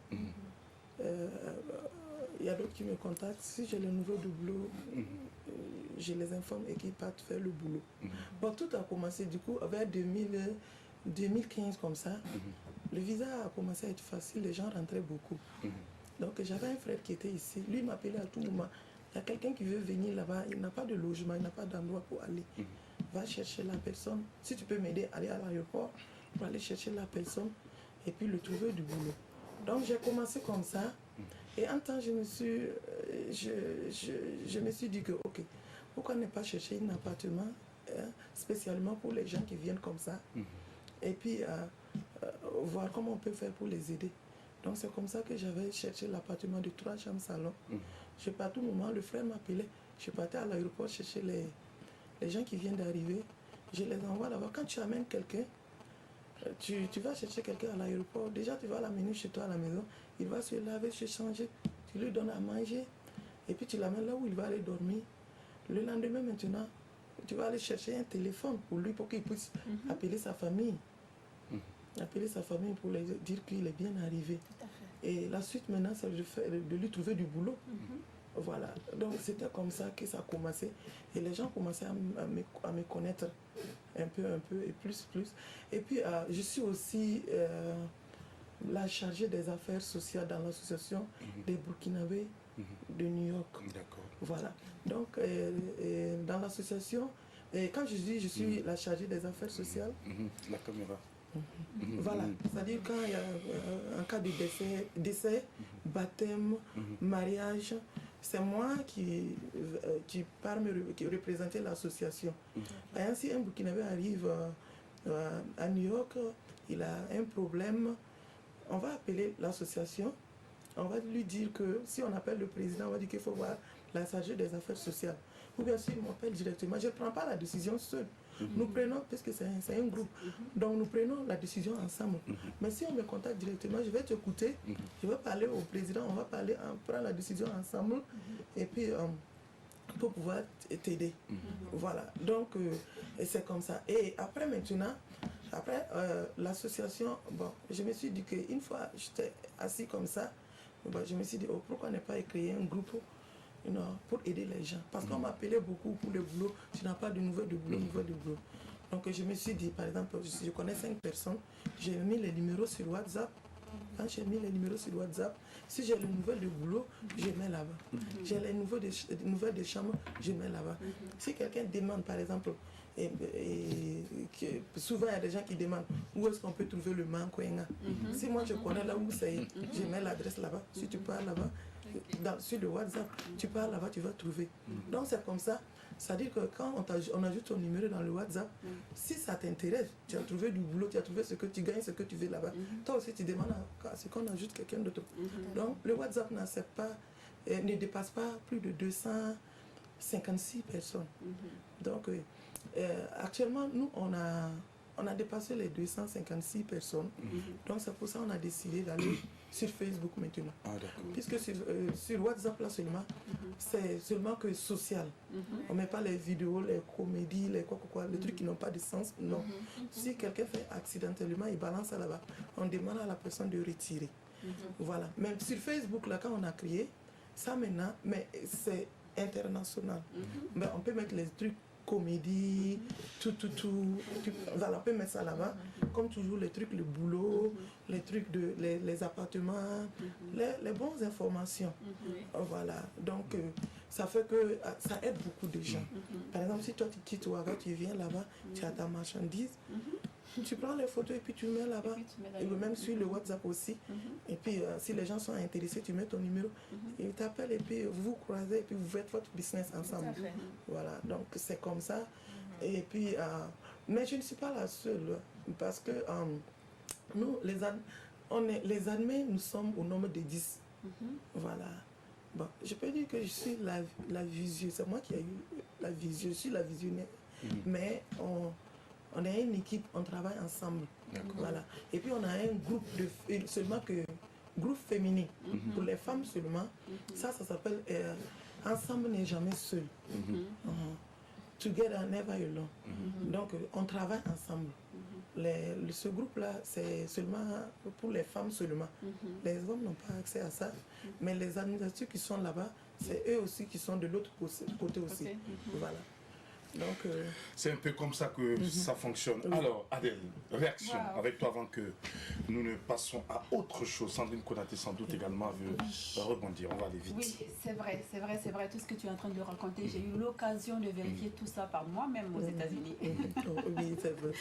Il y a d'autres qui me contactent. Si j'ai le nouveau de boulot, je les informe et qu'ils partent faire le boulot. Bon, tout a commencé du coup vers 2015 comme ça. Le visa a commencé à être facile, les gens rentraient beaucoup. Donc j'avais un frère qui était ici. Lui m'appelait à tout moment. Il y a quelqu'un qui veut venir là-bas, il n'a pas de logement, il n'a pas d'endroit pour aller. Va chercher la personne. Si tu peux m'aider à aller à l'aéroport pour aller chercher la personne et puis le trouver du boulot. Donc j'ai commencé comme ça. Et en temps, je me suis dit que, ok, pourquoi ne pas chercher un appartement spécialement pour les gens qui viennent comme ça et puis voir comment on peut faire pour les aider. Donc c'est comme ça que j'avais cherché l'appartement de 3 chambres salon. Je partais à tout moment, le frère m'appelait, je partais à l'aéroport chercher les gens qui viennent d'arriver. Je les envoie là-bas. Quand tu amènes quelqu'un, tu vas chercher quelqu'un à l'aéroport, déjà tu vas l'amener chez toi à la maison, il va se laver, se changer, tu lui donnes à manger, et puis tu l'amènes là où il va aller dormir. Le lendemain maintenant, tu vas aller chercher un téléphone pour lui, pour qu'il puisse appeler sa famille. Appeler sa famille pour lui dire qu'il est bien arrivé. Et la suite maintenant, c'est de lui trouver du boulot. Voilà, donc c'était comme ça que ça a commencé. Et les gens commençaient à me connaître un peu, et plus. Et puis, je suis aussi la chargée des affaires sociales dans l'association des Burkinabés de New York. D'accord. Voilà. Donc, dans l'association, quand je dis je suis la chargée des affaires sociales, La caméra. voilà, c'est-à-dire quand il y a un cas de décès, baptême, mariage, c'est moi qui pars qui représenter l'association. Par exemple, si un Burkinabé arrive à New York, il a un problème, on va appeler l'association, on va lui dire que si on appelle le président, on va dire qu'il faut voir la chargée des affaires sociales. Ou bien s'il m'appelle directement, je ne prends pas la décision seule. Nous prenons, parce que c'est un groupe, donc nous prenons la décision ensemble. Mais si on me contacte directement, je vais t'écouter, je vais parler au président, on va prendre la décision ensemble, et puis pour pouvoir t'aider. Voilà, donc c'est comme ça. Et après maintenant, l'association, bon, je me suis dit qu'une fois j'étais assis comme ça, bon, je me suis dit, oh, pourquoi ne pas créer un groupe pour aider les gens. Parce qu'on m'appelait beaucoup pour le boulot, tu n'as pas de nouvelles de boulot, Donc je me suis dit, par exemple, je connais 5 personnes, j'ai mis les numéros sur WhatsApp. Quand j'ai mis les numéros sur WhatsApp, si j'ai les nouvelles de boulot, je mets là-bas. J'ai les nouvelles de chambre, je mets là-bas. Si quelqu'un demande, par exemple, souvent il y a des gens qui demandent où est-ce qu'on peut trouver le Mankwenga. Si moi je connais là où c'est, je mets l'adresse là-bas. Si tu pars là-bas, sur le WhatsApp, tu pars là-bas, tu vas trouver. Donc c'est comme ça. C'est-à-dire que quand on ajoute ton numéro dans le WhatsApp, si ça t'intéresse, tu as trouvé du boulot, tu as trouvé ce que tu gagnes, ce que tu veux là-bas. Toi aussi tu demandes à ce qu'on ajoute quelqu'un d'autre. Donc le WhatsApp ne dépasse pas plus de 256 personnes. Donc actuellement, nous on a dépassé les 256 personnes. Donc c'est pour ça qu'on a décidé d'aller sur Facebook maintenant. Puisque sur WhatsApp là seulement, c'est seulement que social. On ne met pas les vidéos, les comédies, les les trucs qui n'ont pas de sens. Non. Si quelqu'un fait accidentellement, il balance ça là-bas. On demande à la personne de retirer. Voilà. Même sur Facebook là, quand on a créé, ça maintenant, mais c'est international. Mais on peut mettre les trucs comédie, tout. Voilà, on peut mettre ça là-bas. Comme toujours, les trucs, le boulot, les trucs, les appartements, les bonnes informations. Voilà. Donc, ça fait que ça aide beaucoup de gens. Par exemple, si toi, tu quittes Ouaga, tu viens là-bas, tu as ta marchandise, tu prends les photos et puis tu mets là-bas. Et même sur le WhatsApp aussi. Et puis, si les gens sont intéressés, tu mets ton numéro. Ils t'appellent et puis vous vous croisez et puis vous faites votre business ensemble. Voilà, donc c'est comme ça. Et puis, mais je ne suis pas la seule. Parce que nous, les admins, nous sommes au nombre de 10. Voilà. Bon, je peux dire que je suis la vision. C'est moi qui ai eu la vision. Je suis la visionnaire. Mais on est une équipe, on travaille ensemble. Voilà. Et puis on a un groupe seulement que groupe féminin. Pour les femmes seulement. Ça s'appelle Ensemble n'est jamais seul. Together never alone. Donc on travaille ensemble. Ce groupe-là, c'est seulement pour les femmes seulement. Les hommes n'ont pas accès à ça. Mais les administrateurs qui sont là-bas, c'est eux aussi qui sont de l'autre côté aussi. Voilà. Donc, c'est un peu comme ça que ça fonctionne. Alors, Adèle, réaction avec toi avant que nous ne passions à autre chose. Sandrine Konaté, sans doute également, veut rebondir. On va aller vite. Oui, c'est vrai. Tout ce que tu es en train de raconter, j'ai eu l'occasion de vérifier tout ça par moi-même aux États-Unis. Oui, c'est vrai.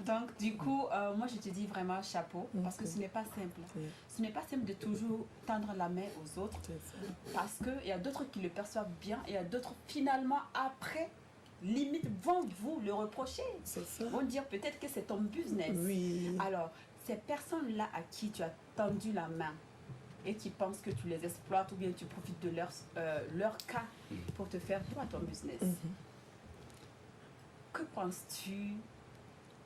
Donc, du coup, moi, je te dis vraiment chapeau, parce que ce n'est pas simple. Ce n'est pas simple de toujours tendre la main aux autres, parce qu'il y a d'autres qui le perçoivent bien, et il y a d'autres, finalement, après, limite vont vous le reprocher. Vont dire peut-être que c'est ton business. Oui. Alors, ces personnes-là à qui tu as tendu la main et qui pensent que tu les exploites ou bien tu profites de leur cas pour te faire toi ton business. Que penses-tu?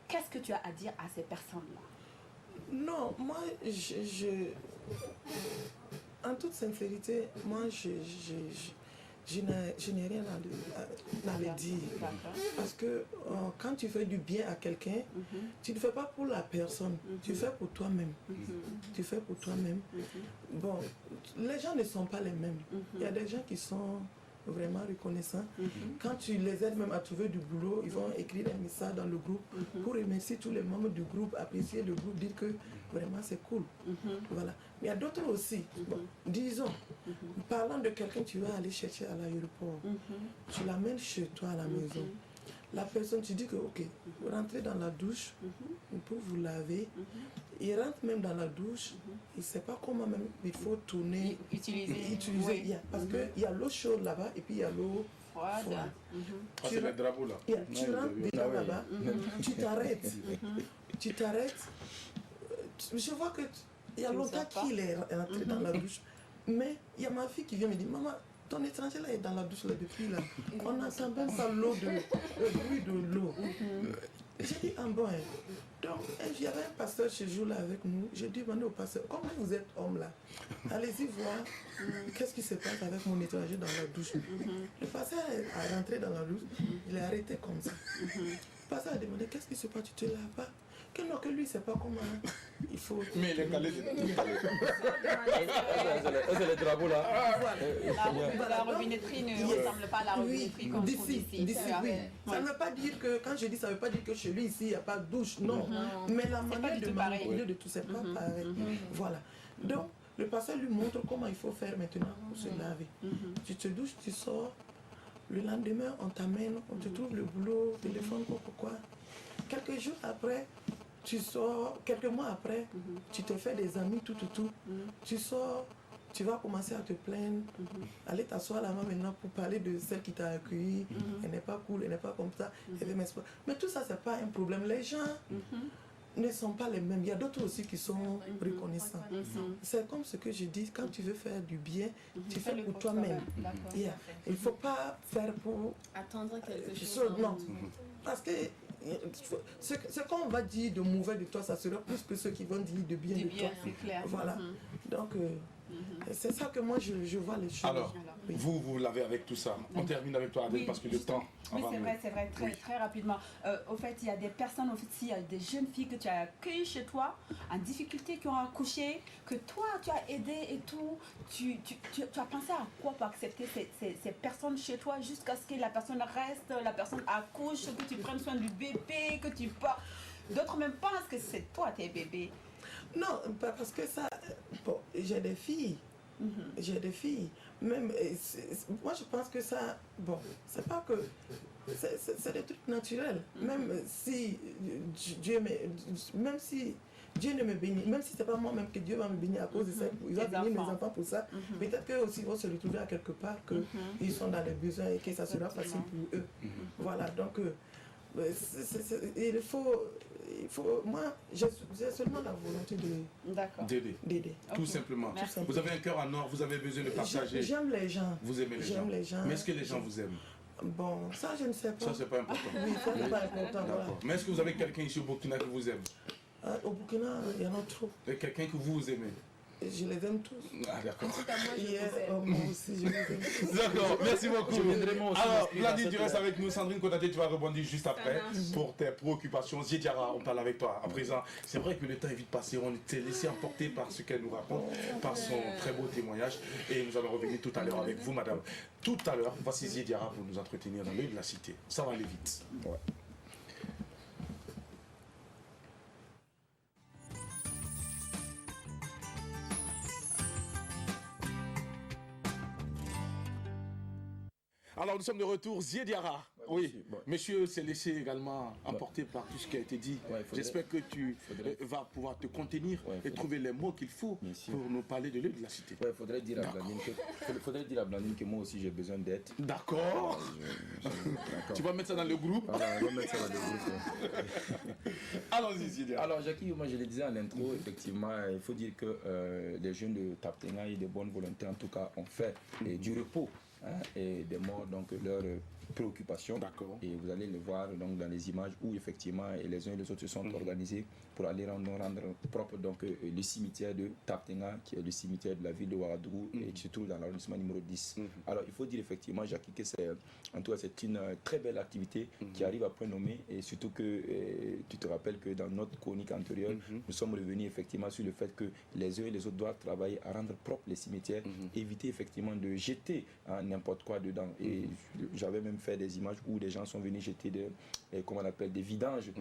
Qu'est-ce que tu as à dire à ces personnes-là? Non, moi, en toute sincérité, moi, je n'ai rien à le dire. Parce que quand tu fais du bien à quelqu'un, tu ne fais pas pour la personne, tu fais pour toi-même. Tu fais pour toi-même. Bon, les gens ne sont pas les mêmes. Il y a des gens qui sont vraiment reconnaissants. Quand tu les aides même à trouver du boulot, ils vont écrire un message dans le groupe pour remercier tous les membres du groupe, apprécier le groupe, dire que vraiment c'est cool. Voilà. Mais il y a d'autres aussi. Bon, disons, parlant de quelqu'un que tu vas aller chercher à l'aéroport, tu l'amènes chez toi à la maison. La personne, tu dis que, ok, vous rentrez dans la douche pour vous laver. Il rentre même dans la douche, il ne sait pas comment même il faut tourner, utiliser. Oui. Parce qu'il y a l'eau chaude là-bas et puis il y a l'eau froide. C'est le drapeau là. Tu rentres déjà là-bas, tu t'arrêtes. Tu t'arrêtes. Je vois que il y a longtemps qu'il est rentré dans la douche. Mais il y a ma fille qui vient me dire, maman, ton étranger là est dans la douche là depuis là. On n'entend même pas le bruit de l'eau. J'ai dit, ah bon, donc il y avait un pasteur ce jour-là avec nous. J'ai demandé au pasteur, comment vous êtes homme là, allez-y voir qu'est-ce qui se passe avec mon étranger dans la douche. Le pasteur a rentré dans la douche, il est arrêté comme ça. Le pasteur a demandé, qu'est-ce qui se passe, tu te laves pas? Que non, que lui, il ne sait pas comment il faut... Mais il est calé. C'est le drapeau là. La robinetterie ne ressemble pas à la robinetterie qu'on trouve ici. Ça ne veut pas dire que, quand je dis ça ne veut pas dire que chez lui, ici, il n'y a pas de douche. Non. Mais la manière de manipuler de tout, c'est pas pareil. Voilà. Donc, le pasteur lui montre comment il faut faire maintenant pour se laver. Tu te douches, tu sors. Le lendemain, on t'amène, on te trouve le boulot, téléphone, quoi. Quelques jours après, tu sors, quelques mois après, tu te fais des amis, tout. Tu sors, tu vas commencer à te plaindre, aller t'asseoir là-bas maintenant pour parler de celle qui t'a accueilli. Elle n'est pas cool, elle n'est pas comme ça. Mais tout ça, c'est pas un problème. Les gens ne sont pas les mêmes. Il y a d'autres aussi qui sont reconnaissants. C'est comme ce que je dis, quand tu veux faire du bien, tu fais pour toi-même. Il ne faut pas faire pour... attendre quelque chose. Non, parce que ce qu'on va dire de mauvais de toi, ça sera plus que ceux qui vont dire de bien de toi. C'est clair. Voilà. Donc, c'est ça que moi, je vois les choses. Alors, vous l'avez avec tout ça. On termine avec toi, Adèle, parce que le temps... Oui, c'est vrai, très rapidement. Au fait, il y a des personnes, il y a des jeunes filles que tu as accueillies chez toi, en difficulté, qui ont accouché, que toi, tu as aidé et tout. Tu as pensé à quoi pour accepter ces personnes chez toi jusqu'à ce que la personne reste, la personne accouche, que tu prennes soin du bébé, que tu portes. D'autres même pensent que c'est toi, tes bébés. Non, parce que ça... Bon, j'ai des filles. J'ai des filles. Même, moi, je pense que ça... Bon, c'est pas que... C'est des trucs naturels. Même si Dieu ne me bénit, même si c'est pas moi-même que Dieu va me bénir à cause de ça, il va bénir mes enfants pour ça. Peut-être qu'eux aussi vont se retrouver à quelque part, qu'ils sont dans les besoins et que ça sera facile pour eux. Voilà, donc il faut, moi, j'ai seulement la volonté d'aider. Tout simplement. Merci. Vous avez un cœur en or, vous avez besoin de partager. J'aime les gens. Vous aimez les gens. Mais est-ce que les gens vous aiment? Bon, ça je ne sais pas. Ça c'est pas important. Oui, ça c'est pas important. Voilà. Mais est-ce que vous avez quelqu'un ici au Burkina qui vous aime? Au Burkina, il y en a trop. Et quelqu'un que vous aimez? Je les aime tous. Ah d'accord. Moi aussi, je les aime tous. D'accord, merci beaucoup. Je viendrai moi aussi. Alors, Vladimir, tu restes avec nous. Sandrine Konaté, tu vas rebondir juste après pour tes préoccupations. Ziediara, on parle avec toi. À présent, c'est vrai que le temps est vite passé. On s'est laissé emporter par ce qu'elle nous raconte, par son très beau témoignage. Et nous allons revenir tout à l'heure avec vous, madame. Tout à l'heure, voici Ziediara pour nous entretenir dans l'œil de la cité. Ça va aller vite. Ouais. Alors nous sommes de retour, Ziediara. Oui, monsieur s'est laissé également emporter par tout ce qui a été dit. J'espère que tu vas pouvoir te contenir et trouver les mots qu'il faut pour nous parler de l'œil de la cité. Il faudrait dire à Blandine que moi aussi j'ai besoin d'aide. D'accord. Tu vas mettre ça dans le groupe. On va mettre ça dans le groupe. Allons-y, Ziediara. Alors Jackie, moi je le disais en intro, effectivement, il faut dire que les jeunes de Taptenga et de bonne volonté en tout cas ont fait du repos. Et des morts, donc leur préoccupations. Et vous allez le voir donc, dans les images où effectivement les uns et les autres se sont organisés pour aller rendre propre donc, le cimetière de Taptenga, qui est le cimetière de la ville de Ouagadougou et qui se trouve dans l'arrondissement numéro 10. Alors il faut dire effectivement, Jackie, que c'est une très belle activité qui arrive à point nommé, et surtout que tu te rappelles que dans notre chronique antérieure, nous sommes revenus effectivement sur le fait que les uns et les autres doivent travailler à rendre propre les cimetières, éviter effectivement de jeter n'importe quoi dedans. Et j'avais même fait des images où des gens sont venus jeter comment on appelle, des vidanges,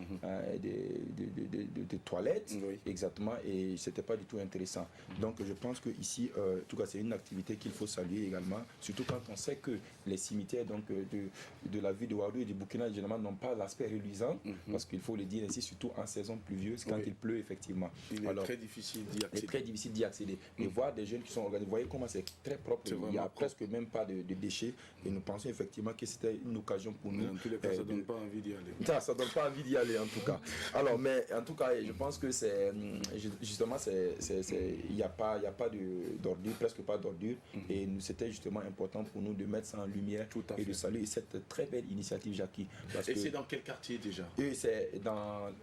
des toilettes, exactement, et c'était pas du tout intéressant. Donc je pense que ici, en tout cas, c'est une activité qu'il faut saluer également, surtout quand on sait que les cimetières donc, de la ville de Ouagadougou et du Burkina généralement n'ont pas l'aspect reluisant, parce qu'il faut le dire ainsi, surtout en saison pluvieuse, quand il pleut effectivement. Il est très difficile d'y accéder. Très difficile d'y accéder. Et voir des jeunes qui sont organisés, vous voyez comment c'est très propre, il n'y a presque même pas de déchets, et nous pensons effectivement que c'était une occasion pour nous. En tous les cas, ça ne donne pas envie d'y aller. Ça ne donne pas envie d'y aller en tout cas. Alors, mais en tout cas, je pense que c'est justement, il n'y a pas d'ordure, presque pas d'ordure, et c'était justement important pour nous de mettre ça en lumière et de saluer cette très belle initiative, Jackie. Et c'est dans quel quartier déjà? C'est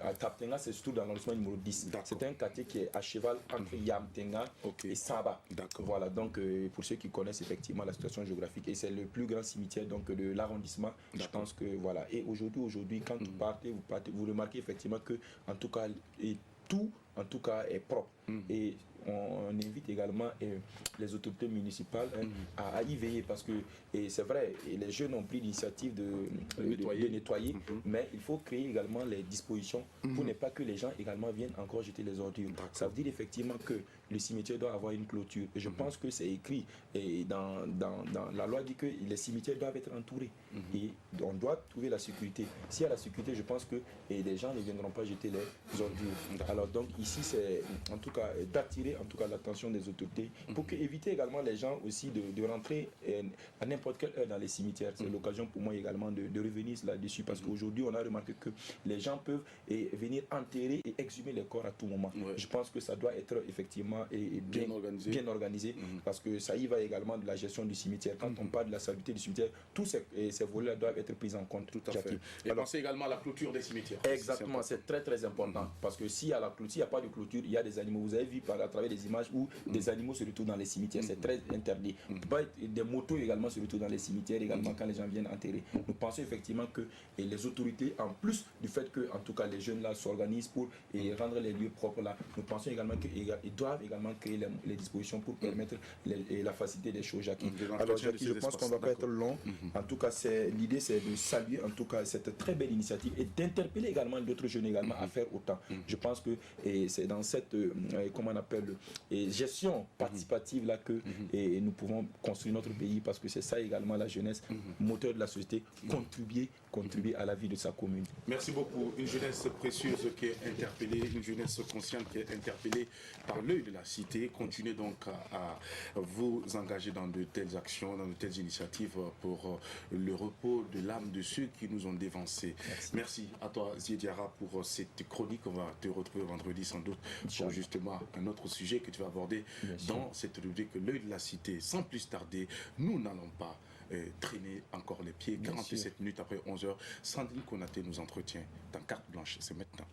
à Taptenga, c'est surtout dans l'arrondissement numéro 10. C'est un quartier qui est à cheval entre Yamtenga et Saba. Voilà, donc pour ceux qui connaissent effectivement la situation géographique, et c'est le plus grand cimetière donc, de l'arrondissement. Je pense que voilà. Et aujourd'hui, quand vous partez, vous remarquez effectivement que en tout cas, tout en tout cas est propre. Et on invite également les autorités municipales à y veiller, parce que c'est vrai, les jeunes ont pris l'initiative de nettoyer, mais il faut créer également les dispositions pour ne pas que les gens également viennent encore jeter les ordures. Ça veut dire effectivement que le cimetière doit avoir une clôture, et je pense que c'est écrit, et dans la loi dit que les cimetières doivent être entourés, et on doit trouver la sécurité. S'il y a la sécurité, je pense que les gens ne viendront pas jeter les ordures. Alors donc ici, c'est en tout cas d'attirer en tout cas l'attention des autorités pour éviter également les gens aussi de rentrer à n'importe quelle heure dans les cimetières. C'est l'occasion pour moi également de revenir là-dessus, parce qu'aujourd'hui on a remarqué que les gens peuvent venir enterrer et exhumer les corps à tout moment. Je pense que ça doit être effectivement bien organisé, parce que ça y va également de la gestion du cimetière. Quand on parle de la salubrité du cimetière, tous ces volets doivent être pris en compte. Tout à fait. Et pensez également à la clôture des cimetières. Exactement, c'est très très important, parce que s'il n'y a pas de clôture, il y a des animaux. Vous avez vu à travers des images où des animaux se retrouvent dans les cimetières, c'est très interdit. Des motos également se retrouvent dans les cimetières également quand les gens viennent enterrer. Nous pensons effectivement que les autorités, en plus du fait que en tout cas les jeunes là s'organisent pour rendre les lieux propres là, nous pensons également qu'ils doivent également créer les dispositions pour permettre la facilité des choses, Jackie. Alors Jackie, je pense qu'on ne va pas être long. En tout cas, l'idée c'est de saluer en tout cas cette très belle initiative et d'interpeller également d'autres jeunes également à faire autant. Je pense que c'est dans cette comment on appelle gestion participative là que nous pouvons construire notre pays, parce que c'est ça également la jeunesse, moteur de la société, contribuer à la vie de sa commune. Merci beaucoup. Une jeunesse précieuse qui est interpellée, une jeunesse consciente qui est interpellée par l'œil de la cité. Continuez donc à vous engager dans de telles actions, dans de telles initiatives pour le repos de l'âme de ceux qui nous ont dévancés. Merci à toi, Ziediara, pour cette chronique. On va te retrouver vendredi sans doute pour justement un autre sujet que tu vas aborder dans cette rubrique l'œil de la cité. Sans plus tarder, nous n'allons pas traîner encore les pieds. 47 minutes après 11h, Sandrine Konaté nous entretient dans Carte Blanche. C'est maintenant.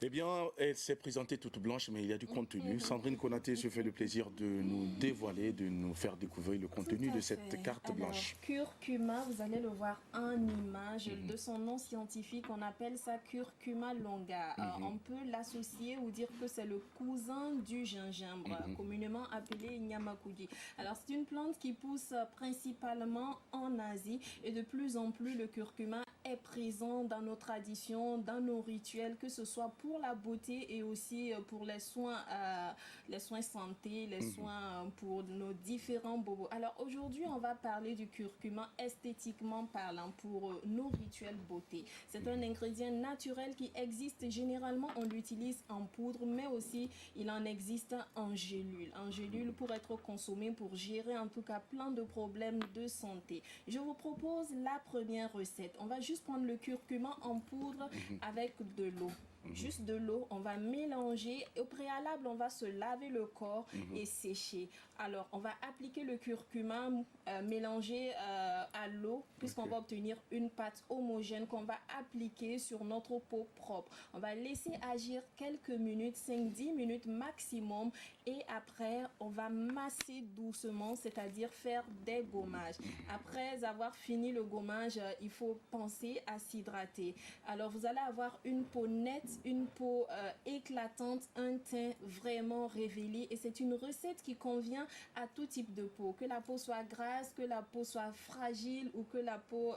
Eh bien, elle s'est présentée toute blanche, mais il y a du contenu. Sandrine Konaté se fait le plaisir de nous dévoiler, de nous faire découvrir le contenu de cette carte blanche. Curcuma, vous allez le voir en image. De son nom scientifique, on appelle ça Curcuma longa. On peut l'associer ou dire que c'est le cousin du gingembre, communément appelé Nyamakoudi. Alors, c'est une plante qui pousse principalement en Asie, et de plus en plus, le curcuma est présent dans nos traditions, dans nos rituels, que ce soit pour la beauté et aussi pour les soins santé, les soins pour nos différents bobos. Alors aujourd'hui, on va parler du curcuma esthétiquement parlant pour nos rituels beauté. C'est un ingrédient naturel qui existe généralement, on l'utilise en poudre, mais aussi il en existe en gélule. En gélule pour être consommé, pour gérer en tout cas plein de problèmes de santé. Je vous propose la première recette. On va juste prendre le curcuma en poudre avec de l'eau. juste de l'eau, on va mélanger. Au préalable, on va se laver le corps et sécher. Alors, on va appliquer le curcuma mélangé à l'eau, puisqu'on va obtenir une pâte homogène qu'on va appliquer sur notre peau propre. On va laisser agir quelques minutes, 5-10 minutes maximum, et après, on va masser doucement, c'est-à-dire faire des gommages. Après avoir fini le gommage, il faut penser à s'hydrater. Alors, vous allez avoir une peau nette, une peau éclatante, un teint vraiment révélé, et c'est une recette qui convient à tout type de peau, que la peau soit grasse, que la peau soit fragile ou que la peau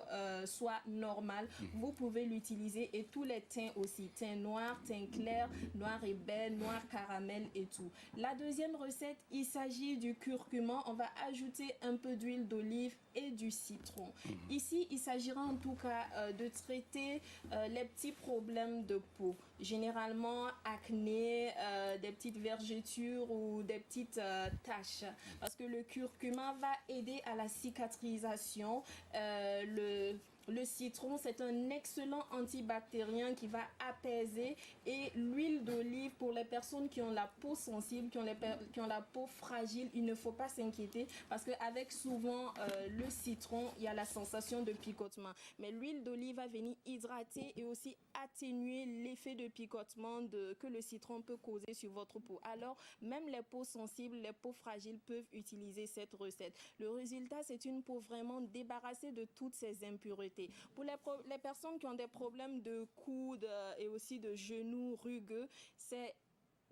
soit normale. Vous pouvez l'utiliser, et tous les teints aussi, teint noir, teint clair, noir ébène, noir caramel et tout. La deuxième recette, il s'agit du curcuma. On va ajouter un peu d'huile d'olive et du citron. Ici, il s'agira en tout cas de traiter les petits problèmes de peau. Généralement, acné, des petites vergetures ou des petites taches. Parce que le curcuma va aider à la cicatrisation. Le citron, c'est un excellent antibactérien qui va apaiser, et l'huile d'olive, pour les personnes qui ont la peau sensible, qui ont la peau fragile, il ne faut pas s'inquiéter, parce qu'avec souvent le citron, il y a la sensation de picotement. Mais l'huile d'olive va venir hydrater et aussi atténuer l'effet de picotement que le citron peut causer sur votre peau. Alors, même les peaux sensibles, les peaux fragiles peuvent utiliser cette recette. Le résultat, c'est une peau vraiment débarrassée de toutes ces impuretés. Pour les personnes qui ont des problèmes de coudes et aussi de genoux rugueux, c'est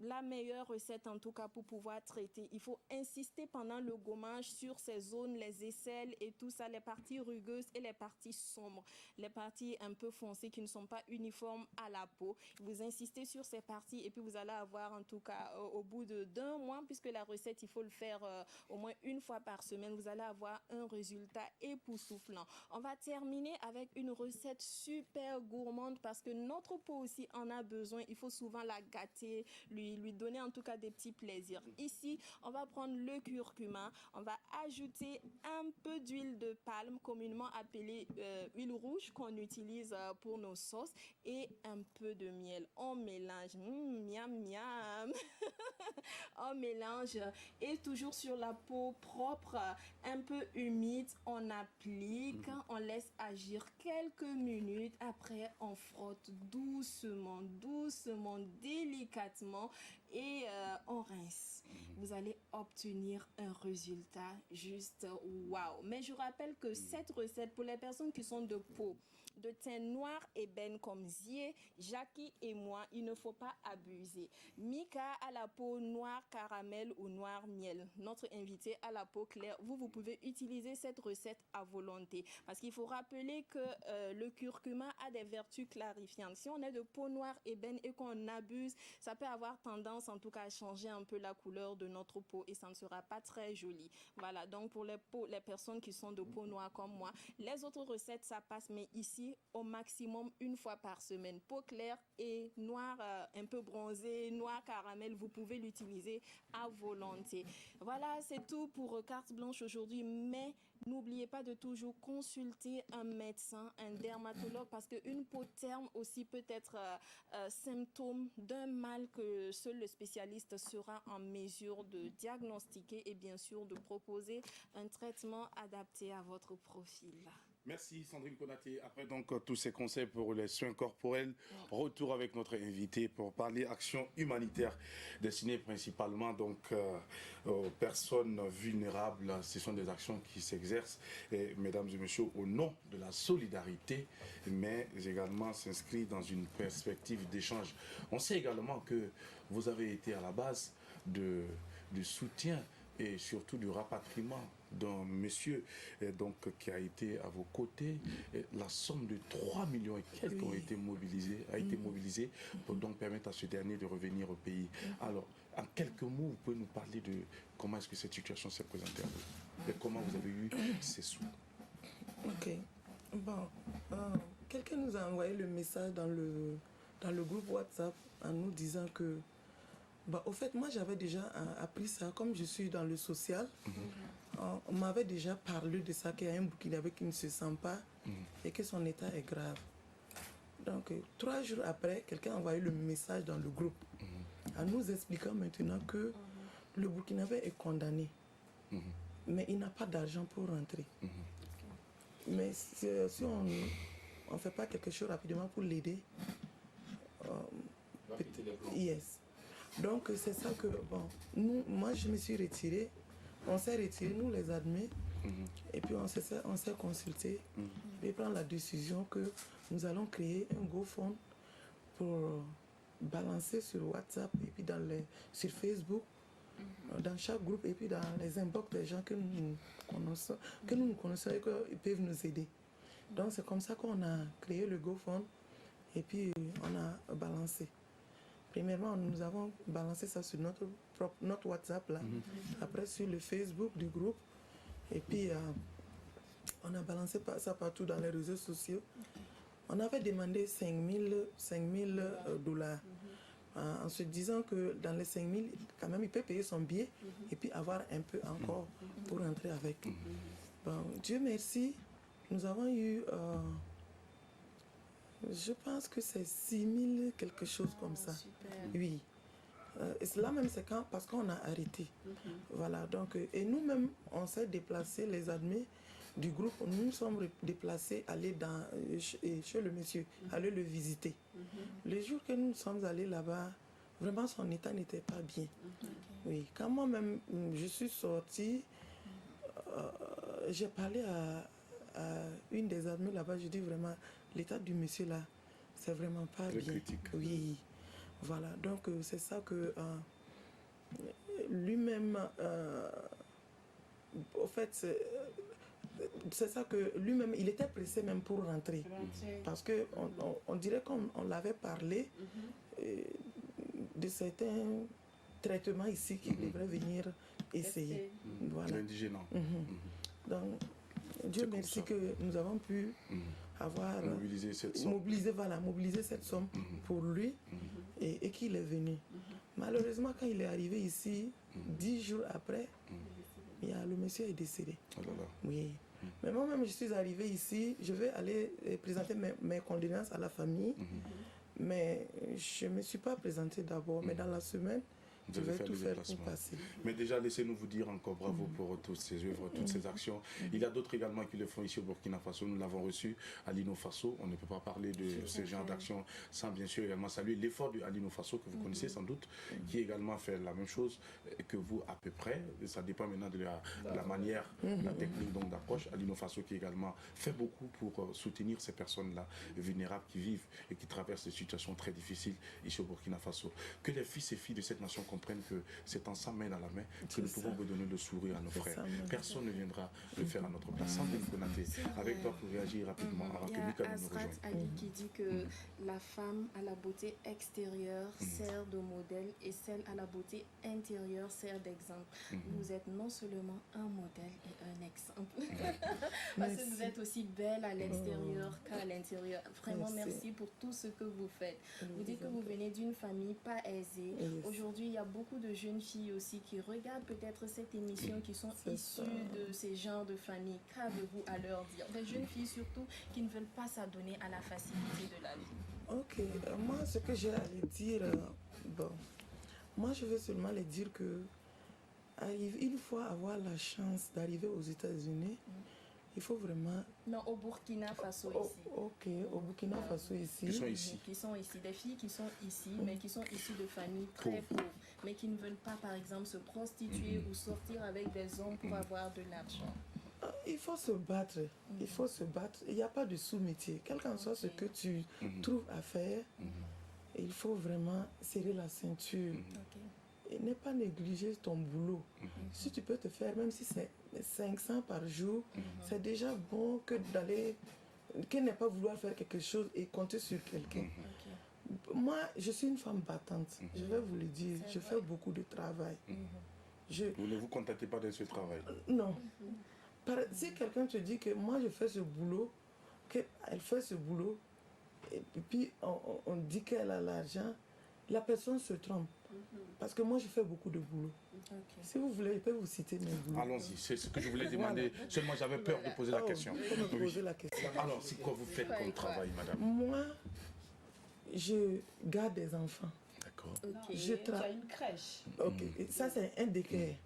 la meilleure recette en tout cas pour pouvoir traiter. Il faut insister pendant le gommage sur ces zones, les aisselles et tout ça, les parties rugueuses et les parties sombres, les parties un peu foncées qui ne sont pas uniformes à la peau. Vous insistez sur ces parties, et puis vous allez avoir en tout cas au bout d'un mois, puisque la recette il faut le faire au moins une fois par semaine, vous allez avoir un résultat époustouflant. On va terminer avec une recette super gourmande, parce que notre peau aussi en a besoin. Il faut souvent la gâter, lui donner en tout cas des petits plaisirs. Ici, on va prendre le curcuma, on va ajouter un peu d'huile de palme, communément appelée huile rouge, qu'on utilise pour nos sauces, et un peu de miel. On mélange, miam miam. On mélange, et toujours sur la peau propre, un peu humide, on applique, on laisse agir quelques minutes. Après, on frotte doucement, délicatement, et on rince. Vous allez obtenir un résultat juste waouh. Mais je rappelle que cette recette, pour les personnes qui sont de peau de teint noir ébène comme Zié, Jackie et moi, il ne faut pas abuser. Mika a la peau noire caramel ou noir miel. Notre invité a la peau claire. Vous pouvez utiliser cette recette à volonté, parce qu'il faut rappeler que le curcuma a des vertus clarifiantes. Si on est de peau noire ébène et qu'on abuse, ça peut avoir tendance en tout cas à changer un peu la couleur de notre peau, et ça ne sera pas très joli. Voilà, donc pour les personnes qui sont de peau noire comme moi, les autres recettes ça passe, mais ici au maximum une fois par semaine. Peau claire et noir un peu bronzé, noir caramel, vous pouvez l'utiliser à volonté. Voilà, c'est tout pour Carte Blanche aujourd'hui, mais n'oubliez pas de toujours consulter un médecin, un dermatologue, parce qu'une peau terne aussi peut être symptôme d'un mal que seul le spécialiste sera en mesure de diagnostiquer, et bien sûr de proposer un traitement adapté à votre profil. Merci Sandrine Konaté. Après donc tous ces conseils pour les soins corporels, retour avec notre invité pour parler action humanitaire destinée principalement donc aux personnes vulnérables. Ce sont des actions qui s'exercent, mesdames et messieurs, au nom de la solidarité, mais également s'inscrit dans une perspective d'échange. On sait également que vous avez été à la base du soutien et surtout du rapatriement d'un monsieur qui a été à vos côtés. La somme de 3 millions et quelques a été mobilisée pour donc permettre à ce dernier de revenir au pays. Alors, en quelques mots, vous pouvez nous parler de comment est-ce que cette situation s'est présentée à vous et comment vous avez eu ces sous. Ok. Bon, quelqu'un nous a envoyé le message dans le groupe WhatsApp en nous disant que au fait, moi j'avais déjà appris ça, comme je suis dans le social. On m'avait déjà parlé de ça, qu'il y a un Burkinabé qui ne se sent pas et que son état est grave. Donc, 3 jours après, quelqu'un a envoyé le message dans le groupe en nous expliquant maintenant que le Burkinabé est condamné, mais il n'a pas d'argent pour rentrer. Mais si on ne fait pas quelque chose rapidement pour l'aider, yes. Donc c'est ça que, bon, moi je me suis retirée, on s'est retiré, nous les admis, et puis on s'est consulté, et prendre la décision que nous allons créer un GoFund pour balancer sur WhatsApp et puis sur Facebook, dans chaque groupe et puis dans les inbox des gens que nous connaissons et qu'ils peuvent nous aider. Donc c'est comme ça qu'on a créé le GoFund et puis on a balancé. Premièrement, nous avons balancé ça sur notre WhatsApp là, après sur le Facebook du groupe et puis on a balancé ça partout dans les réseaux sociaux. On avait demandé 5 000 dollars. En se disant que dans les 5 000, quand même, il peut payer son billet et puis avoir un peu encore pour rentrer avec. Bon, Dieu merci, nous avons eu, je pense que c'est 6 000 quelque chose comme ça. Super. Oui. Et là même, c'est parce qu'on a arrêté. Voilà, donc, et nous-mêmes, on s'est déplacés, les admis du groupe, nous nous sommes déplacés, aller chez le monsieur, aller le visiter. Le jour que nous sommes allés là-bas, vraiment son état n'était pas bien. Oui, quand moi-même je suis sortie, j'ai parlé à une des amies là-bas, je dis vraiment, l'état du monsieur là, c'est vraiment pas très bien. critique. Oui, voilà, donc c'est ça que lui-même, au fait, c'est ça que lui-même, il était pressé même pour rentrer. Parce qu'on dirait qu'on l'avait parlé de certains traitements ici qu'il devrait venir essayer. Voilà. L'indigénant. Donc, Dieu merci que nous avons pu avoir mobiliser cette somme. Mobiliser cette somme pour lui et qu'il est venu. Malheureusement, quand il est arrivé ici, 10 jours après, le monsieur est décédé. Oh là là. Oui. Mais moi-même, je suis arrivée ici, je vais aller présenter mes condoléances à la famille, mais je ne me suis pas présentée d'abord, mais dans la semaine, je vais tout faire pour passer. Mais déjà, laissez-nous vous dire encore bravo pour toutes ces œuvres, toutes ces actions. Il y a d'autres également qui le font ici au Burkina Faso. Nous l'avons reçu à Alino Faso. On ne peut pas parler de ce genre d'action sans bien sûr également saluer l'effort du Alino Faso que vous connaissez sans doute, qui également fait la même chose que vous à peu près. Ça dépend maintenant de la manière, la technique donc d'approche. Alino Faso qui également fait beaucoup pour soutenir ces personnes-là vulnérables qui vivent et qui traversent des situations très difficiles ici au Burkina Faso. Que les fils et filles de cette nation comprennent que c'est ensemble, main dans la main, que nous pouvons redonner le sourire à nos frères. Personne ne viendra le faire à notre place. Sandrine Konaté, avec toi pour réagir rapidement avant que Mika nous rejoigne. Ali qui dit que la femme à la beauté extérieure sert de modèle et celle à la beauté intérieure sert d'exemple. Vous êtes non seulement un modèle et un exemple. Parce que vous êtes aussi belle à l'extérieur qu'à l'intérieur. Vraiment, merci pour tout ce que vous faites. Vous dites que vous venez d'une famille pas aisée. Aujourd'hui, il y a beaucoup de jeunes filles aussi qui regardent peut-être cette émission, qui sont issues de ces genres de familles. Qu'avez-vous à leur dire? Des jeunes filles surtout qui ne veulent pas s'adonner à la facilité de la vie. Ok, moi ce que j'ai à les dire, moi je veux seulement les dire que une fois avoir la chance d'arriver aux États-Unis, il faut vraiment... Non, au Burkina Faso ici. Ok, au Burkina Faso ici. Qui sont ici. Qui sont ici. Des filles qui sont ici, mais qui sont issues de familles très pauvres, mais qui ne veulent pas, par exemple, se prostituer ou sortir avec des hommes pour avoir de l'argent. Il faut se battre. Il faut se battre. Il n'y a pas de sous-métier. Quel qu'en soit ce que tu trouves à faire, il faut vraiment serrer la ceinture. Et ne pas négliger ton boulot. Si tu peux te faire, même si c'est 500 par jour, c'est déjà bon que ne pas vouloir faire quelque chose et compter sur quelqu'un. Moi, je suis une femme battante. Je vais vous le dire. Je fais beaucoup de travail. Vous ne vous contentez pas de ce travail? Non. Si quelqu'un te dit que moi je fais ce boulot, qu'elle fait ce boulot, et puis on dit qu'elle a l'argent, la personne se trompe. Parce que moi je fais beaucoup de boulot. Si vous voulez, je peux vous citer mes boulots. Allons-y, c'est ce que je voulais demander. Seulement j'avais peur de poser la question. Poser la question. Alors, c'est quoi vous faites comme travail, madame? Moi, je garde des enfants. D'accord. Ok. Je Tu as une crèche. Ok, et ça c'est un décaire.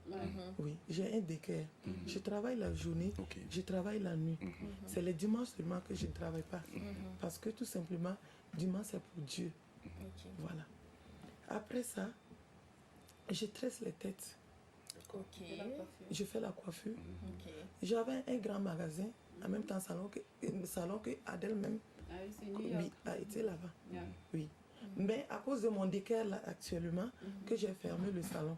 Oui, j'ai un décaire. Je travaille la journée, Ok. je travaille la nuit. C'est les dimanches seulement que je ne travaille pas. Parce que tout simplement, dimanche c'est pour Dieu. Ok. Voilà. Après ça, je tresse les têtes. Ok. Je fais la coiffure. Ok. J'avais un grand magasin, en même temps salon que Adèle même Ah oui, c'est New York. oui, a été là-bas. Yeah. Oui. Mais à cause de mon décaire là, actuellement, que j'ai fermé le salon.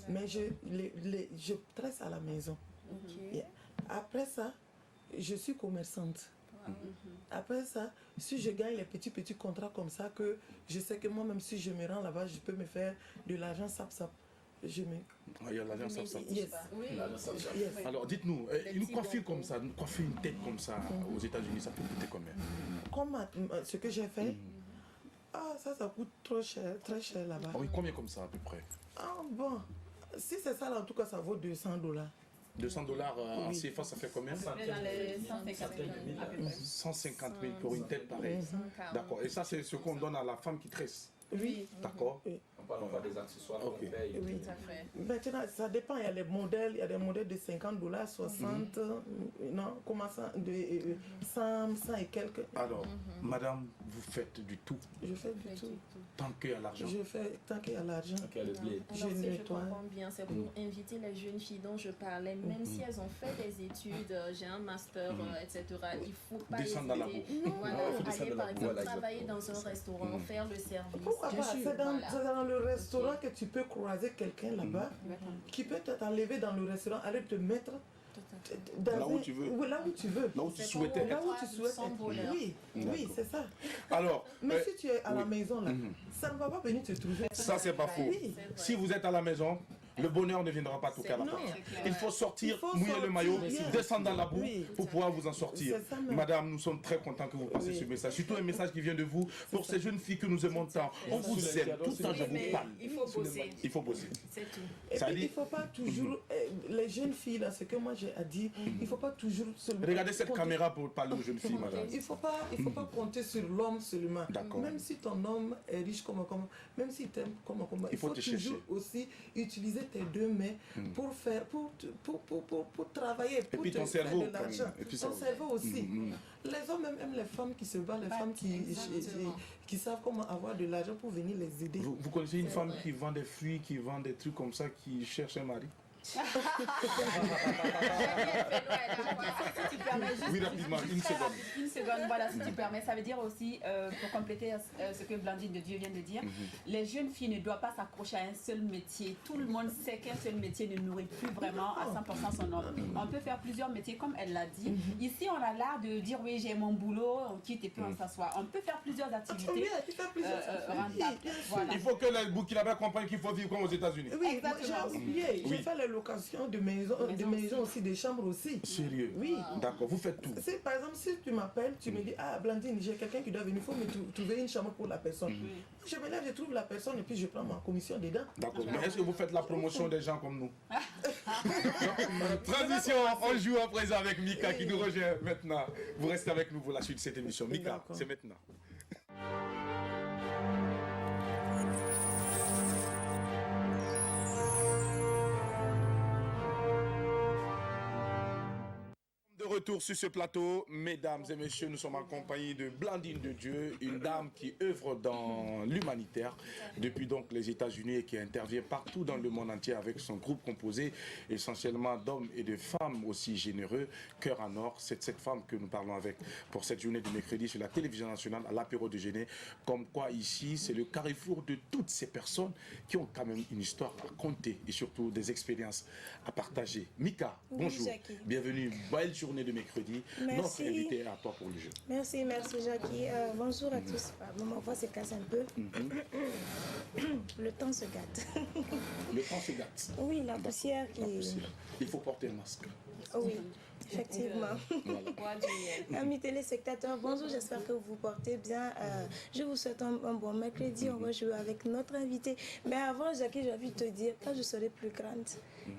Mais je tresse à la maison. Ok. Et après ça, je suis commerçante. Après ça, si je gagne les petits contrats comme ça, que je sais que moi-même, si je me rends là-bas, je peux me faire de l'argent sap-sap. Je me... Ah, il y a l'agence ça. Yes. Oui. Yes. Alors dites-nous, une coiffure comme ça, une coiffure une tête comme ça aux États-Unis, ça peut coûter combien? Comme ce que j'ai fait, ça coûte trop cher, très cher là-bas. Ah oui, combien comme ça à peu près? Ah bon, si c'est ça là, en tout cas, ça vaut $200. $200 en Oui. CFA, ça fait combien? Dans les 150 000 à peu près. 150 000 pour une tête pareille. D'accord. Et ça, c'est ce qu'on donne à la femme qui tresse. Oui. D'accord. On parle pas des accessoires Ok. qu'on paye. Oui. Tout à fait. Maintenant, ça dépend. Il y a des modèles de $50, 60, non, commençant de 100 et quelques. Alors, madame, vous faites du tout Je fais du tout. tant qu'il y a l'argent. Je fais tant qu'il y a l'argent. Ok, le blé. Je Alors, si je nettoie. comprends bien, c'est pour inviter les jeunes filles dont je parlais, même si elles ont fait des études, j'ai un master, etc., il ne faut pas Descendre dans la hésiter. boue. Voilà, Il faut descendre aller dans la par boue. exemple Voilà, travailler dans un restaurant, faire le service. Pourquoi pas? C'est Voilà. dans le restaurant que tu peux croiser quelqu'un là-bas qui peut t'enlever dans le restaurant, aller te mettre dans Là où tu veux. Oui, là où tu veux. Là où tu C'est souhaitais pour Là être. où tu souhaites Son être. bonheur. Oui, oui, c'est ça. Alors, Mais si tu es à la oui. maison là, ça ne va pas venir te trouver. ça, c'est pas faux. Oui. Si vous êtes à la maison, le bonheur ne viendra pas toquer à la Non. porte. C'est Il faut sortir, Il faut mouiller le sortir, maillot, yes. descendre dans la boue Oui. pour pouvoir vous en sortir. C'est ça même. Madame, nous sommes très contents que vous passiez Oui. ce message. Surtout un message qui vient de vous pour ces jeunes filles que nous aimons tant. On vous aime. Tout le temps, je Oui, vous mais parle. il faut bosser, Il faut bosser. c'est tout. Et Ça puis, dit- il ne faut pas toujours, les jeunes filles, là, ce que moi j'ai à dire, il ne faut pas toujours seulement... Regardez cette compter- caméra pour parler aux jeunes filles, madame. Il ne faut pas compter sur l'homme seulement. D'accord. Même si ton homme est riche comme même s'il t'aime comme Il faut te toujours chercher. aussi utiliser tes deux mains pour faire, pour travailler, pour puis te ton faire cerveau, de l'argent. et puis Ton ça- cerveau aussi. Les hommes aiment les femmes qui se battent, les femmes qui savent comment avoir de l'argent pour venir les aider. Vous connaissez une femme qui vend des fruits, qui vend des trucs comme ça, qui cherche un mari? Si tu permets juste Oui, rapidement, une très seconde. rapide, une seconde, voilà, si tu permets. Ça veut dire aussi, pour compléter ce que Blandine de Dieu vient de dire, les jeunes filles ne doivent pas s'accrocher à un seul métier. Tout le monde sait qu'un seul métier ne nourrit plus vraiment à 100% son homme. On peut faire plusieurs métiers, comme elle l'a dit. Ici, on a l'art de dire, oui, j'ai mon boulot, on quitte et puis on s'assoit. On peut faire plusieurs Oui, activités tu fais plusieurs rentables. Voilà. Il faut que les Burkinabés comprennent qu'il faut vivre comme aux États-Unis. Oui, moi, Exactement. j'ai oublié. Oui. J'ai fait les locations de maisons aussi, des chambres aussi. Sérieux? Oui. D'accord, vous faites tout. Par exemple, si tu m'appelles, tu me dis, ah Blandine, j'ai quelqu'un qui doit venir, il faut me trouver une chambre pour la personne. Je me lève, je trouve la personne et puis je prends ma commission dedans. D'accord, mais est-ce que vous faites la promotion des gens comme nous? Transition, on joue à présent avec Mika qui nous rejoint maintenant. Vous restez avec nous pour la suite de cette émission. Mika, D'accord. c'est maintenant. De retour sur ce plateau, mesdames et messieurs, nous sommes en compagnie de Blandine de Dieu, une dame qui œuvre dans l'humanitaire depuis donc les États-Unis et qui intervient partout dans le monde entier avec son groupe composé essentiellement d'hommes et de femmes aussi généreux. Cœur en or, c'est cette femme que nous parlons avec pour cette journée de mercredi sur la télévision nationale à l'apéro déjeuner. Comme quoi ici, c'est le carrefour de toutes ces personnes qui ont quand même une histoire à conter et surtout des expériences à partager. Mika, bonjour, Jackie. bienvenue, belle journée de mercredi. Merci. Notre invité est à toi pour le jeu. Merci Jackie. Bonjour à tous. Bon, ma voix se casse un peu. Le temps se gâte. Le temps se gâte. Oui, la poussière qui... La poussière. Il faut porter le masque. Oui, effectivement. Amis téléspectateurs, bonjour, j'espère que vous vous portez bien. Je vous souhaite un bon mercredi. On va jouer avec notre invité. Mais avant, Jackie, j'ai envie de te dire, quand je serai plus grande,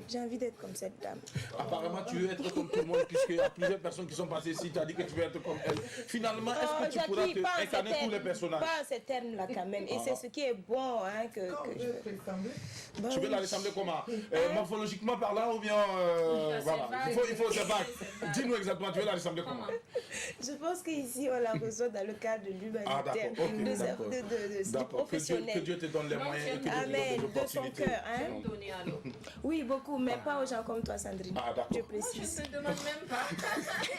j'ai envie d'être comme cette dame. Apparemment, tu veux être comme tout le monde puisque plusieurs personnes qui sont passées ici, tu as dit que tu veux être comme elle. Finalement, est-ce que tu pourras Jackie, pas incarner tous les personnages? Pas ces termes-là quand même. Et c'est ce qui est bon. Hein, que Je peux ressembler. Bah Tu veux oui. la ressembler comment? Morphologiquement parlant ou bien... voilà, il faut c'est vague. Dis-nous exactement, tu veux la ressembler comment? Je pense qu'ici, on la reçoit dans le cadre de Ah l'humanitaire, d'accord, ok, d'accord. du D'accord, que professionnel. Dieu te donne les moyens et que Dieu te donne Amen, des de son opportunités. cœur. Hein? Donner à l'autre. Oui, beaucoup, mais pas aux gens comme toi, Sandrine. Ah d'accord. Je Je précise. ne te demande même pas.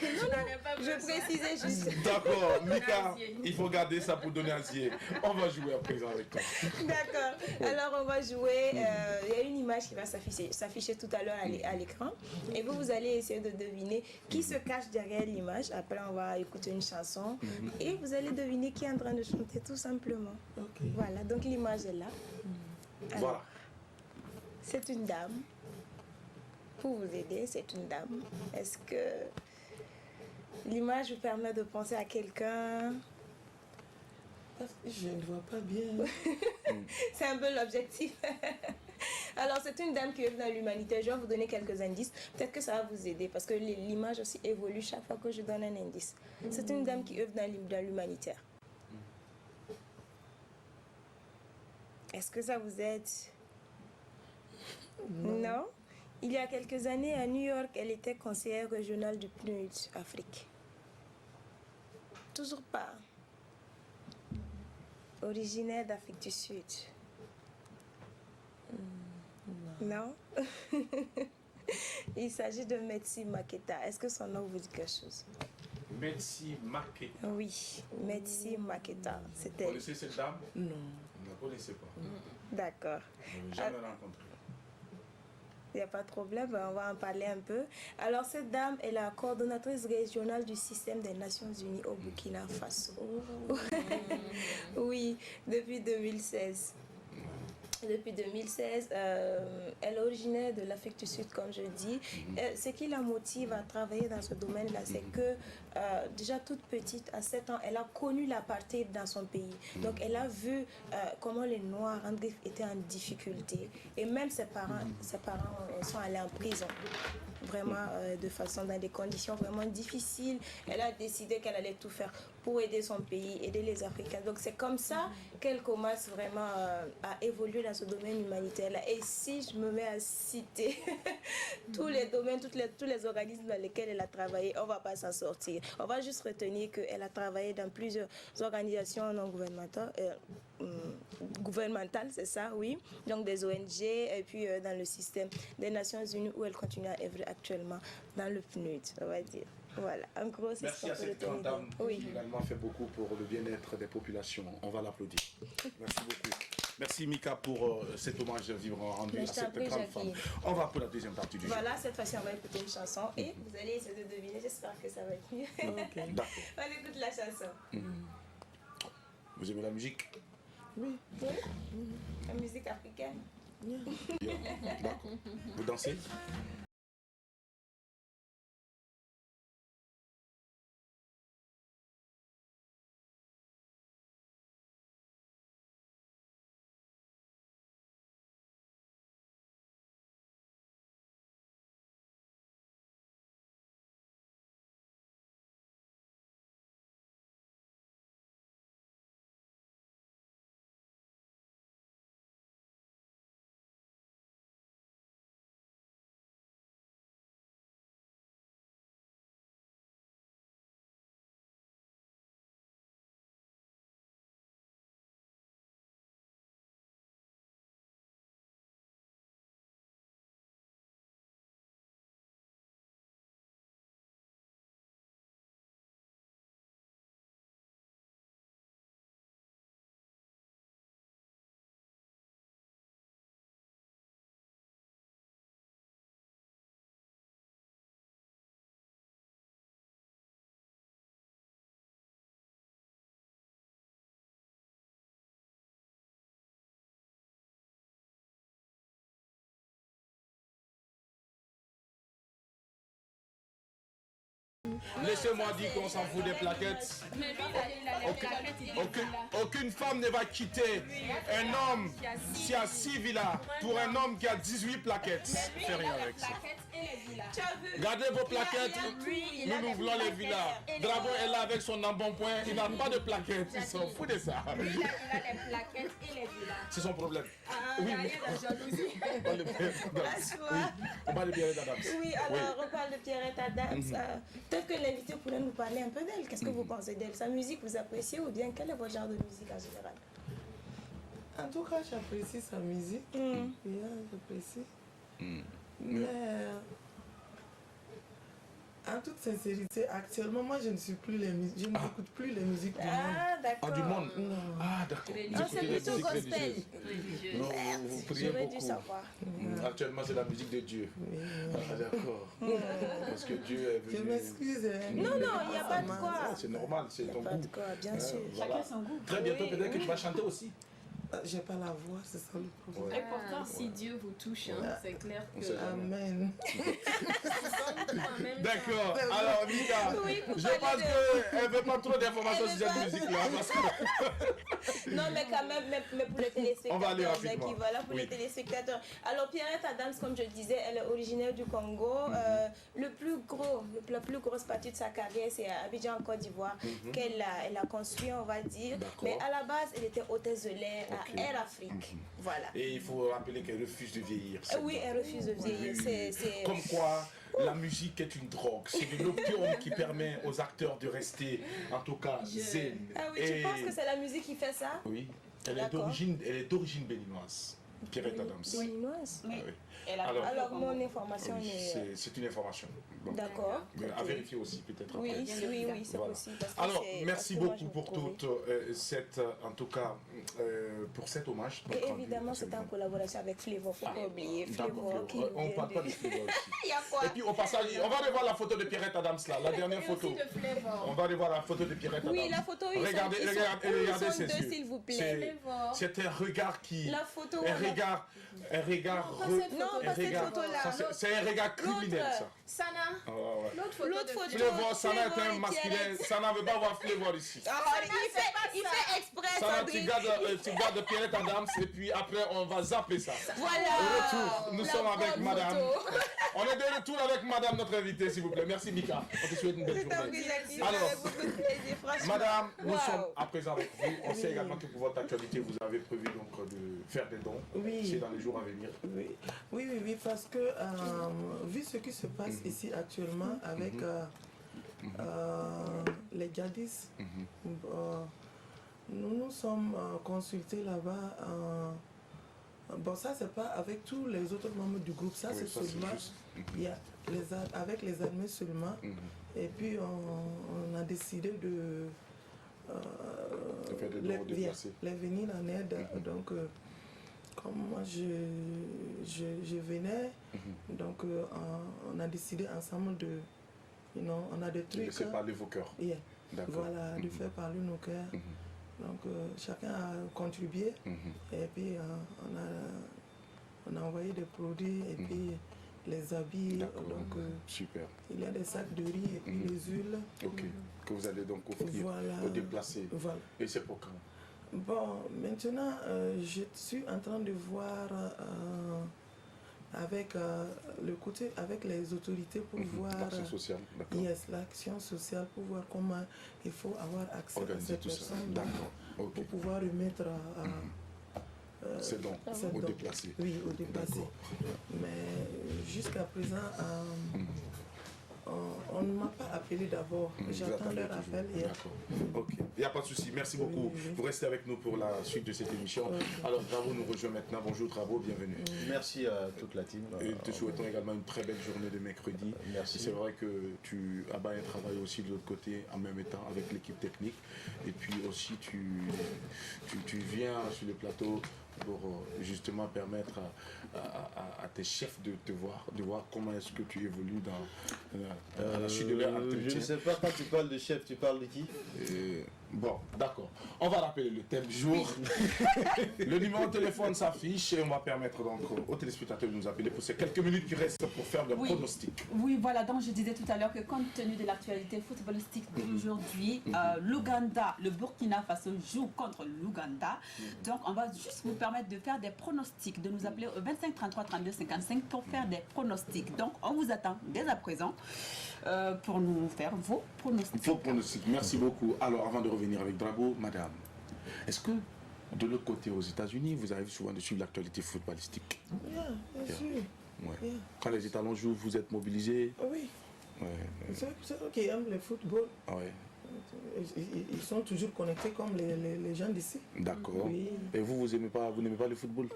Je n'en ai pas Je besoin. précisais juste. D'accord, Mika, il faut garder ça pour donner à Zier. On va jouer à présent avec toi. D'accord. Alors, on va jouer. Il y a une image qui va s'afficher tout à l'heure à l'écran. Et vous allez essayer de deviner qui se cache derrière l'image. Après, on va écouter une chanson. Et vous allez deviner qui est en train de chanter, tout simplement. Voilà, donc l'image est là. Alors, Voilà. c'est une dame. Pour vous aider, c'est une dame. Est-ce que l'image vous permet de penser à quelqu'un? Je ne vois pas bien. C'est un peu l'objectif. Alors, c'est une dame qui œuvre dans l'humanité. Je vais vous donner quelques indices. Peut-être que ça va vous aider parce que l'image aussi évolue chaque fois que je donne un indice. C'est une dame qui œuvre dans l'humanitaire. Est-ce que ça vous aide? Non. Il y a quelques années, à New York, elle était conseillère régionale du PNUD Afrique. Toujours pas. Originaire d'Afrique du Sud. Non. Il s'agit de Metsi Maketa. Est-ce que son nom vous dit quelque chose? Metsi Maketa. Oui, Metsi Maketa. Vous C'était. connaissez cette dame? Non. Vous ne la connaissez pas. D'accord. Je ne l'ai jamais rencontrée. Il n'y a pas de problème, on va en parler un peu. Alors, cette dame est la coordonnatrice régionale du système des Nations Unies au Burkina Faso. Oui, depuis 2016. Depuis 2016, elle est originaire de l'Afrique du Sud, comme je dis. Ce qui la motive à travailler dans ce domaine-là, c'est que déjà toute petite, à 7 ans, elle a connu l'apartheid dans son pays. Donc, elle a vu comment les Noirs en Griffe étaient en difficulté. Et même ses parents sont allés en prison. Vraiment, dans des conditions vraiment difficiles. Elle a décidé qu'elle allait tout faire pour aider son pays, aider les Africains. Donc, c'est comme ça qu'elle commence vraiment à évoluer dans ce domaine humanitaire-là. Et si je me mets à citer tous les domaines, tous les organismes dans lesquels elle a travaillé, on ne va pas s'en sortir. On va juste retenir qu'elle a travaillé dans plusieurs organisations non gouvernementales, c'est ça, oui. Donc des ONG et puis dans le système des Nations Unies où elle continue à œuvrer actuellement dans le PNUD, on va dire. Voilà, en gros, c'est ce Merci qu'on à peut cette grande retenir. dame Oui. qui également fait beaucoup pour le bien-être des populations. On va l'applaudir. Merci beaucoup. Merci Mika pour cet hommage vivant rendu à cette grande femme. On va pour la deuxième partie du jeu. Voilà, cette fois-ci, on va écouter une chanson et vous allez essayer de deviner. J'espère que ça va être mieux. D'accord. On écoute la chanson. Vous aimez la musique? Oui. Oui. La musique africaine. Bien. D'accord. Vous dansez? Laissez-moi dire qu'on s'en fout des plaquettes. Mais lui, il a les plaquettes, il est là. Aucune femme ne va quitter un homme qui a 6 villas pour un homme qui a 18 plaquettes. Fais rien avec ça. Gardez vos plaquettes, nous voulons les villas. Drabo est là avec son embonpoint, il n'a pas de plaquettes, il s'en fout de ça. Lui, il a les plaquettes et les villas. C'est son problème. Il y a rien de jalousie. On parle de Pierrette Adams. Oui, alors on parle de Pierrette Adams. Peut-être que l'invité pourrait nous parler un peu d'elle. Qu'est-ce que vous pensez d'elle? Sa musique, vous appréciez ou bien quel est votre genre de musique en général? En tout cas, j'apprécie sa musique. Oui, j'apprécie. Mais en toute sincérité, actuellement, moi, je ne suis plus les musiques. Je n'écoute plus les musiques du monde. Ah, d'accord. Ah, du monde. Non. Ah, d'accord. Ah, c'est plutôt gospel. Non, vous priez J'aurais dû beaucoup. savoir. Actuellement, c'est la musique de Dieu. Ah, d'accord. Parce que Dieu est venu. Je m'excuse. Hein. Non, il n'y a pas de quoi. C'est normal, c'est ton Pas de goût. quoi, bien sûr. Voilà. Chacun son goût. Très bientôt, Oui, peut-être que oui. tu vas chanter aussi. J'ai pas la voix, c'est ça le problème. Et pourtant, si Dieu vous touche, hein, c'est clair On que... sait jamais. Amen. En même temps, D'accord. Alors, Mika, Oui, pour je parler pense qu'elle ne veut pas trop d'informations Elle sur veut cette pas. musique-là. Parce que... Non, mais quand même, mais pour les téléspectateurs, On va aller rapidement. Jackie, voilà, pour Oui. les téléspectateurs. Alors, Pierrette Adams, comme je disais, elle est originaire du Congo. La plus grosse partie de sa carrière, c'est à Abidjan, en Côte d'Ivoire, qu'elle a construit, on va dire. D'accord. Mais à la base, elle était hôtesse de l'air Ok. à Air Afrique. Voilà. Et il faut rappeler qu'elle refuse de vieillir. Oui, elle refuse de vieillir. Oui. C'est- Comme quoi, la musique est une drogue. C'est de l'opium qui permet aux acteurs de rester, en tout cas, zen. Ah oui, tu penses que c'est la musique qui fait ça? Oui. Elle est D'accord. d'origine béninoise. Pierrette Adams. Béninoise. Ah oui. Elle a Alors, Alors, mon information Oui, est... c'est une information. Donc, D'accord. mais à Ok. vérifier aussi peut-être Oui, après. oui, c'est Voilà. possible. parce que Alors, c'est- merci parce que moi, beaucoup je pour me trouvais. toute cette, en tout cas, pour cet hommage. Et Donc, évidemment, rendu- c'est en collaboration avec Flavor, faut pas oublier. D'accord. Flavor qui On vient parle pas de- de Flavor aussi. Il y a quoi? Et puis au passage, on va aller voir la photo de Pierrette Adams là, la dernière photo. aussi de Flavor. On va aller voir la photo de Pierrette Adams. Oui, la photo, ils Regardez, sont, ils regardez, sont, où regardez ils sont ses deux, yeux. s'il vous plaît. C'est un regard qui. La photo, Un voilà. regard. Un regard. Non, pas cette photo-là. C'est un regard criminel ça. Sana, Ah, ouais, ouais. l'autre photo. L'autre de photo. Flavor, ça n'a Flavor été un et masculin. Pierrette. Ça n'en veut pas voir Flavor ici. Ah, il fait exprès, Ça, tu Sandrine. gardes Pierrette Adams et puis après on va zapper ça. Voilà. Au retour, nous La sommes avec bonne madame. photo. On est de retour avec madame, notre invitée, s'il vous plaît. Merci Mika. On te souhaite une belle C'est un journée. Jackie, Alors, avec beaucoup de plaisir, franchement. Madame, nous Wow. sommes à présent avec vous. On sait également que pour votre actualité, vous avez prévu donc de faire des dons. Oui. C'est dans les jours à venir. Oui, parce que vu ce qui se passe ici actuellement avec les djihadistes, nous nous sommes consultés là-bas. Bon, ça, c'est pas avec tous les autres membres du groupe, ça, Oui, c'est ça, c'est seulement juste. il y a avec les armées seulement. Et puis, on a décidé de faire des dons aux déplacés. les venir en aide. Donc, comme moi je venais, donc on a décidé ensemble de, on a des De trucs. laisser parler vos cœurs. Yeah. D'accord. Voilà, de faire parler nos cœurs. Donc chacun a contribué et puis on a envoyé des produits et puis les habits. D'accord. Donc Super. il y a des sacs de riz et puis les huiles. Ok. Que vous allez donc offrir Voilà. aux déplacés. Voilà. Et c'est pour quand? Bon, maintenant, je suis en train de voir avec le côté, avec les autorités pour voir L'action sociale. D'accord. l'action sociale pour voir comment il faut avoir accès à Organiser ces tout ça. personnes D'accord. Ok. pour pouvoir remettre C'est donc ces aux dons. déplacés. Oui, aux déplacés. D'accord. Mais jusqu'à présent, on ne m'a pas appelé d'abord. Vous J'attends attendez leur toujours. appel. D'accord. Ok. Il n'y a pas de souci. Merci beaucoup. Oui. Vous restez avec nous pour la suite de cette émission. Alors, Drabo nous rejoint maintenant. Bonjour Drabo, bienvenue. Merci à toute la team. Et te souhaitons également une très belle journée de mercredi. Merci. C'est vrai que tu as un travail aussi de l'autre côté en même temps avec l'équipe technique. Et puis aussi tu viens sur le plateau pour justement permettre à tes chefs de voir comment est-ce que tu évolues à la suite de leur Je activité. ne sais pas, quand tu parles de chef, tu parles de qui? Bon, d'accord. On va rappeler le thème du jour. Le numéro de téléphone s'affiche et on va permettre donc aux téléspectateurs de nous appeler pour ces quelques minutes qui restent pour faire des pronostics. Oui, voilà, donc je disais tout à l'heure que compte tenu de l'actualité footballistique d'aujourd'hui, l'Ouganda, le Burkina Faso joue contre l'Ouganda. Donc on va juste vous permettre de faire des pronostics, de nous appeler au 25 33 32 55 pour faire des pronostics. Donc on vous attend dès à présent pour nous faire vos pronostics. Vos pronostics, merci beaucoup. Alors avant de revenir avec Drago, madame, est-ce que de l'autre côté aux États-Unis, vous arrivez souvent de suivre l'actualité footballistique? Bien sûr. Ouais. Yeah. Quand les étalons jouent, vous êtes mobilisés? Oui. Ouais. C'est eux qui aiment le football. Ah ouais. Ils sont toujours connectés comme les gens d'ici. D'accord. Oui. Et vous n'aimez pas le football?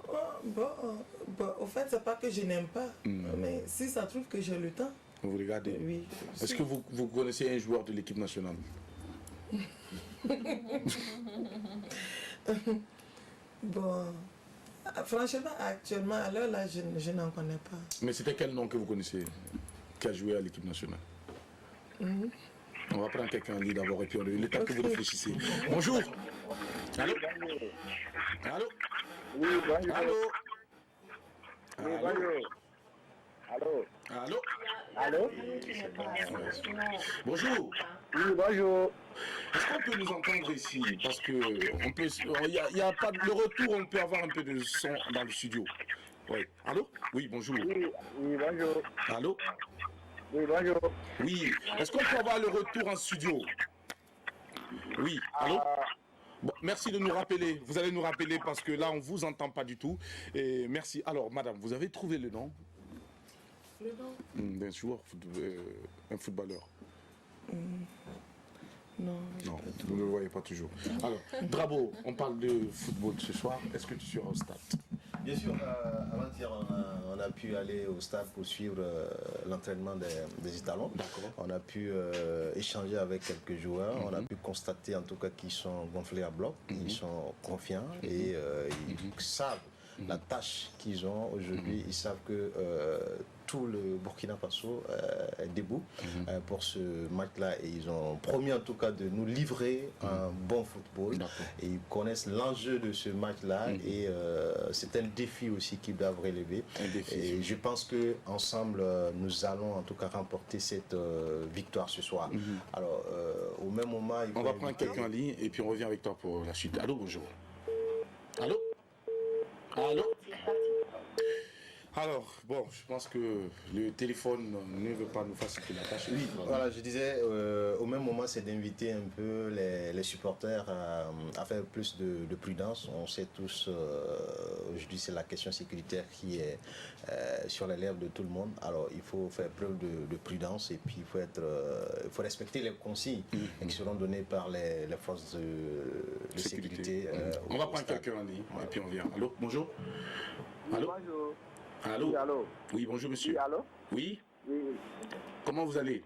Au fait, c'est pas que je n'aime pas, mais si ça trouve que j'ai le temps. Vous regardez? Oui. Est-ce que vous connaissez un joueur de l'équipe nationale? Bon, franchement, actuellement, à l'heure là, je n'en connais pas. Mais c'était quel nom que vous connaissez qui a joué à l'équipe nationale? On va prendre quelqu'un en ligne d'abord et puis le temps que vous réfléchissez. Bonjour. Allô? Allô? Oui, bonjour. Allô? Oui, bonjour. Allô? Allô? Allô? Bonjour. Oui, bonjour. Est-ce qu'on peut nous entendre ici? Parce que on peut, il y a pas de le retour, on peut avoir un peu de son dans le studio. Oui. Allô? Oui, bonjour. Oui, bonjour. Allô? Oui, bonjour. Oui. Est-ce qu'on peut avoir le retour en studio? Oui. Allô? Bon, merci de nous rappeler. Vous allez nous rappeler parce que là, on ne vous entend pas du tout. Et merci. Alors, madame, vous avez trouvé le nom? Le nom? D'un joueur, un footballeur. Non. Non, vous ne le voyez pas toujours. Alors, Drabo, on parle de football ce soir. Est-ce que tu seras au stade? Bien sûr, avant-hier, on a pu aller au stade pour suivre l'entraînement des étalons. On a pu échanger avec quelques joueurs. On a pu constater en tout cas qu'ils sont gonflés à bloc, ils sont confiants et ils savent la tâche qu'ils ont aujourd'hui. Ils savent que tout le Burkina Faso est debout pour ce match-là et ils ont promis en tout cas de nous livrer un bon football. Et ils connaissent l'enjeu de ce match-là et c'est un défi aussi qu'ils doivent relever. Et je pense que ensemble nous allons en tout cas remporter cette victoire ce soir. Alors au même moment, on va prendre quelqu'un en ligne et puis on revient avec toi pour la suite. Allô, bonjour. Allô? Allô? Alors, bon, je pense que le téléphone ne veut pas nous faciliter la tâche. Oui, voilà, je disais, au même moment, c'est d'inviter un peu les supporters à faire plus de prudence. On sait tous, aujourd'hui, c'est la question sécuritaire qui est sur les lèvres de tout le monde. Alors, il faut faire preuve de prudence et puis il faut respecter les consignes qui seront données par les forces de sécurité. On va prendre quelqu'un en ligne et puis on vient. Allô, bonjour. Allô? Bonjour. Allô? Oui, allô? Oui, bonjour monsieur. Oui, allô? Oui? Oui. Comment vous allez?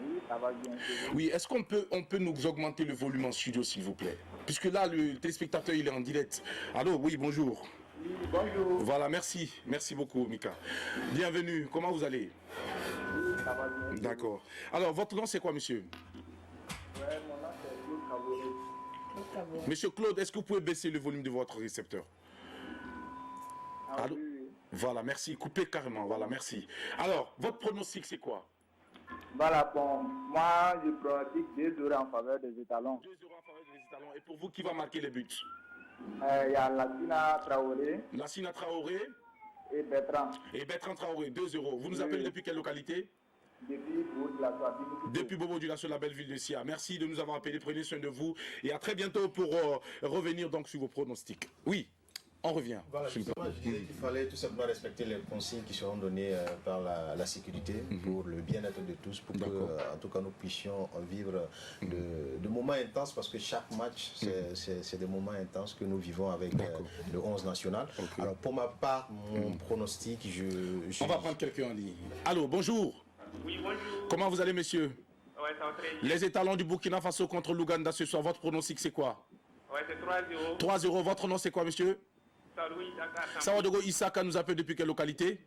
Oui, ça va bien. Oui, est-ce qu'on peut nous augmenter le volume en studio s'il vous plaît? Puisque là, le téléspectateur, il est en direct. Allô, oui, bonjour. Oui, bonjour. Voilà, merci. Merci beaucoup, Mika. Bienvenue. Comment vous allez? Oui, ça va bien. D'accord. Alors, votre nom, c'est quoi, monsieur? Ouais, mon nom, c'est Claude Caboret. Monsieur Claude, est-ce que vous pouvez baisser le volume de votre récepteur? Ah, allô? oui. Voilà, merci. Coupez carrément. Voilà, merci. Alors, votre pronostic, c'est quoi? Voilà, bon, moi, je pratique 2 euros en faveur des étalons. 2 euros en faveur des étalons. Et pour vous, qui va marquer les buts? Il y a Lassina Traoré. Lassina Traoré. Et Bertrand. Et Bertrand Traoré, 2 euros. Vous nous appelez depuis quelle localité? Depuis Bobo du Lasso. Depuis Bobo du Lasso, la belle ville de Sia. Merci de nous avoir appelés. Prenez soin de vous. Et à très bientôt pour revenir donc sur vos pronostics. Oui. On revient. Voilà, justement, je disais qu'il fallait tout simplement respecter les consignes qui seront données par la sécurité pour le bien-être de tous, pour que, en tout cas, nous puissions vivre de moments intenses, parce que chaque match, c'est des moments intenses que nous vivons avec le 11 national. Alors, pour ma part, mon pronostic, on va prendre quelqu'un en ligne. Allô, bonjour. Oui, bonjour. Comment vous allez, monsieur? Ouais, ça va très bien. Les étalons du Burkina Faso contre l'Ouganda ce soir, votre pronostic, c'est quoi? Ouais, c'est 3-0. 3-0. Votre nom, c'est quoi, monsieur? Sawadou Isaka. Sawadou Isaka nous appelle depuis quelle localité?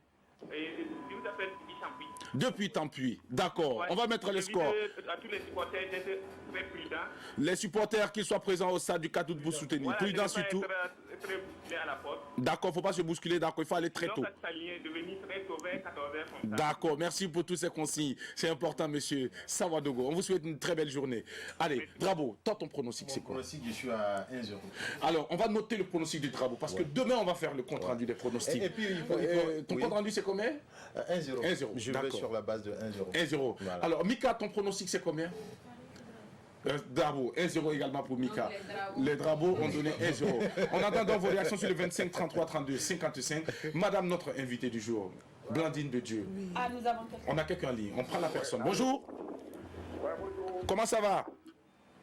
Je vous appelle Champouy. Depuis Tampuy, d'accord. Ouais. On va mettre les Je dis scores. à tous les supporters d'être très prudents. Les supporters qui soient présents au stade du 4 août pour soutenir. Voilà, Prudent de ne pas surtout. être très bousculé à la porte. D'accord, il ne faut pas se bousculer, d'accord, il faut aller très tôt. Donc, s'aligner, de venir très tôt vers 14h comme ça. D'accord, merci pour toutes ces consignes. C'est important, monsieur Sawadogo. On vous souhaite une très belle journée. Allez, Drabo, toi ton pronostic, c'est quoi? Pronostic, je suis à 1-0. Alors, on va noter le pronostic du Drabo parce que demain, on va faire le compte rendu des pronostics. Et puis, ton oui. compte rendu, c'est combien? 1-0. 1-0, Je vais d'accord. sur la base de 1-0. 1-0. Voilà. Alors, Mika, ton pronostic, c'est combien? Drabo, 1-0 également pour Mika. Les Drabos ont donné 1-0. On attend donc vos réactions sur le 25 33 32 55. Madame, notre invitée du jour, Blandine de Dieu. Ah, nous avons quelqu'un. On a quelqu'un en ligne. On prend la personne. Bonjour. Comment ça va?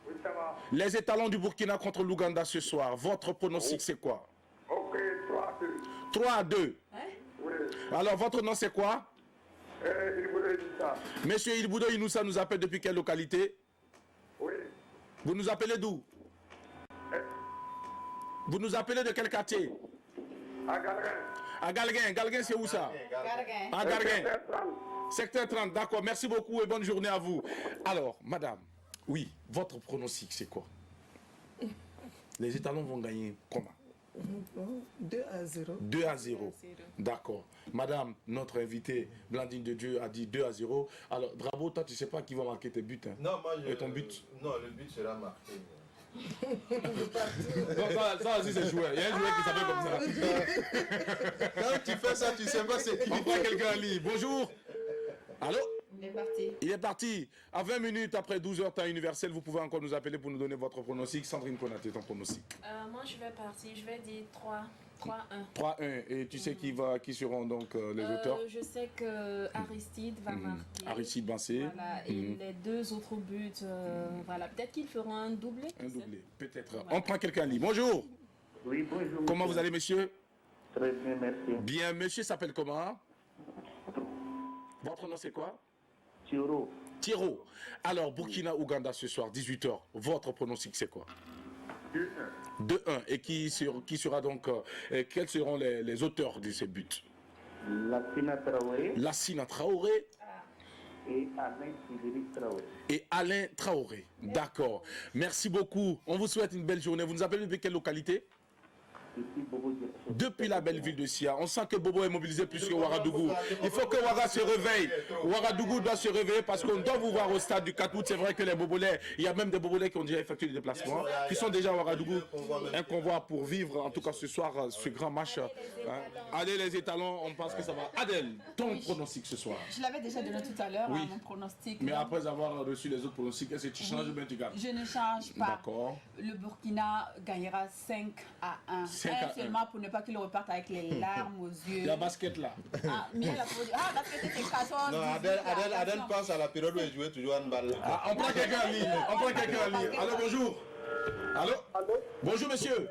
Oui, ça va. Les étalons du Burkina contre l'Ouganda ce soir. Votre pronostic, c'est quoi? Ok, 3-2. 3-2. Oui. Alors, votre nom, c'est quoi? Il voulait dire ça. Monsieur Ilboudo Inoussa nous appelle depuis quelle localité? Oui. Vous nous appelez d'où? Vous nous appelez de quel quartier? À Galgan. À Galguin. Galguin, c'est où ça? À Galguin. Secteur 30, d'accord. Merci beaucoup et bonne journée à vous. Alors, madame, oui, votre pronostic, c'est quoi? Les étalons vont gagner comment? 2-0. 2-0. D'accord. Madame, notre invitée, Blandine de Dieu, a dit 2-0. Alors, Drabo, toi, tu sais pas qui va marquer tes buts. Hein? Non, moi, Et ton but? Non, le but sera marqué. Non, ça aussi, c'est joueur. Il y a un joueur qui s'appelle comme ça. Quand tu fais ça, tu sais pas c'est qui. On prend quelqu'un en ligne. Bonjour. Allô? Il est parti. Il est parti. À 20 minutes après 12h temps universel, vous pouvez encore nous appeler pour nous donner votre pronostic. Sandrine Konaté, ton pronostic. Moi, je vais partir. Je vais dire 3-1. 3-1. Et tu sais qui seront donc les auteurs? Je sais que Aristide va marquer. Aristide Bancé. Voilà, et les deux autres buts, voilà, peut-être qu'ils feront un doublé. Un doublé, peut-être. On prend quelqu'un en ligne. Bonjour. Oui, bonjour. Comment vous allez, monsieur? Très bien, merci. Bien, monsieur s'appelle comment? Votre nom, c'est quoi? Tiro. Tiro. Alors, Burkina-Ouganda ce soir, 18h. Votre pronostic, c'est quoi? 2-1. 2-1. Et qui sera donc... quels seront les auteurs de ces buts? Lassina Traoré Lassina Traoré et Alain Frédéric Traoré. et Alain Traoré. D'accord. Merci beaucoup. On vous souhaite une belle journée. Vous nous appelez depuis quelle localité? Depuis la belle ville de Sia. On sent que Bobo est mobilisé plus que Ouagadougou. Il faut que Ouaga se réveille. Ouagadougou doit se réveiller parce qu'on doit vous voir au stade du 4 août. C'est vrai que les Bobolais, il y a même des Bobolais qui ont déjà effectué des déplacements, qui sont déjà à Ouagadougou. Un convoi pour vivre, en tout cas ce soir, ce grand match. Allez les étalons, on pense que ça va. Adèle, ton pronostic ce soir? Je l'avais déjà donné tout à l'heure, Oui. mon pronostic. Mais Donc, après avoir reçu les autres pronostics, est-ce que tu changes ou bien tu gardes? je ne change pas. D'accord. Le Burkina gagnera 5-1. 5 à 1. Seulement pour ne pas qu'il reparte avec les larmes aux yeux. Il y a basket là. Ah, Miel a produit. Ah, basket c'est 14. Non, 18, Adèle pense à la période où elle jouait toujours en balle. Ah, on prend quelqu'un en ligne. On prend quelqu'un en ligne. Allô, bonjour. Allô? Bonjour, monsieur.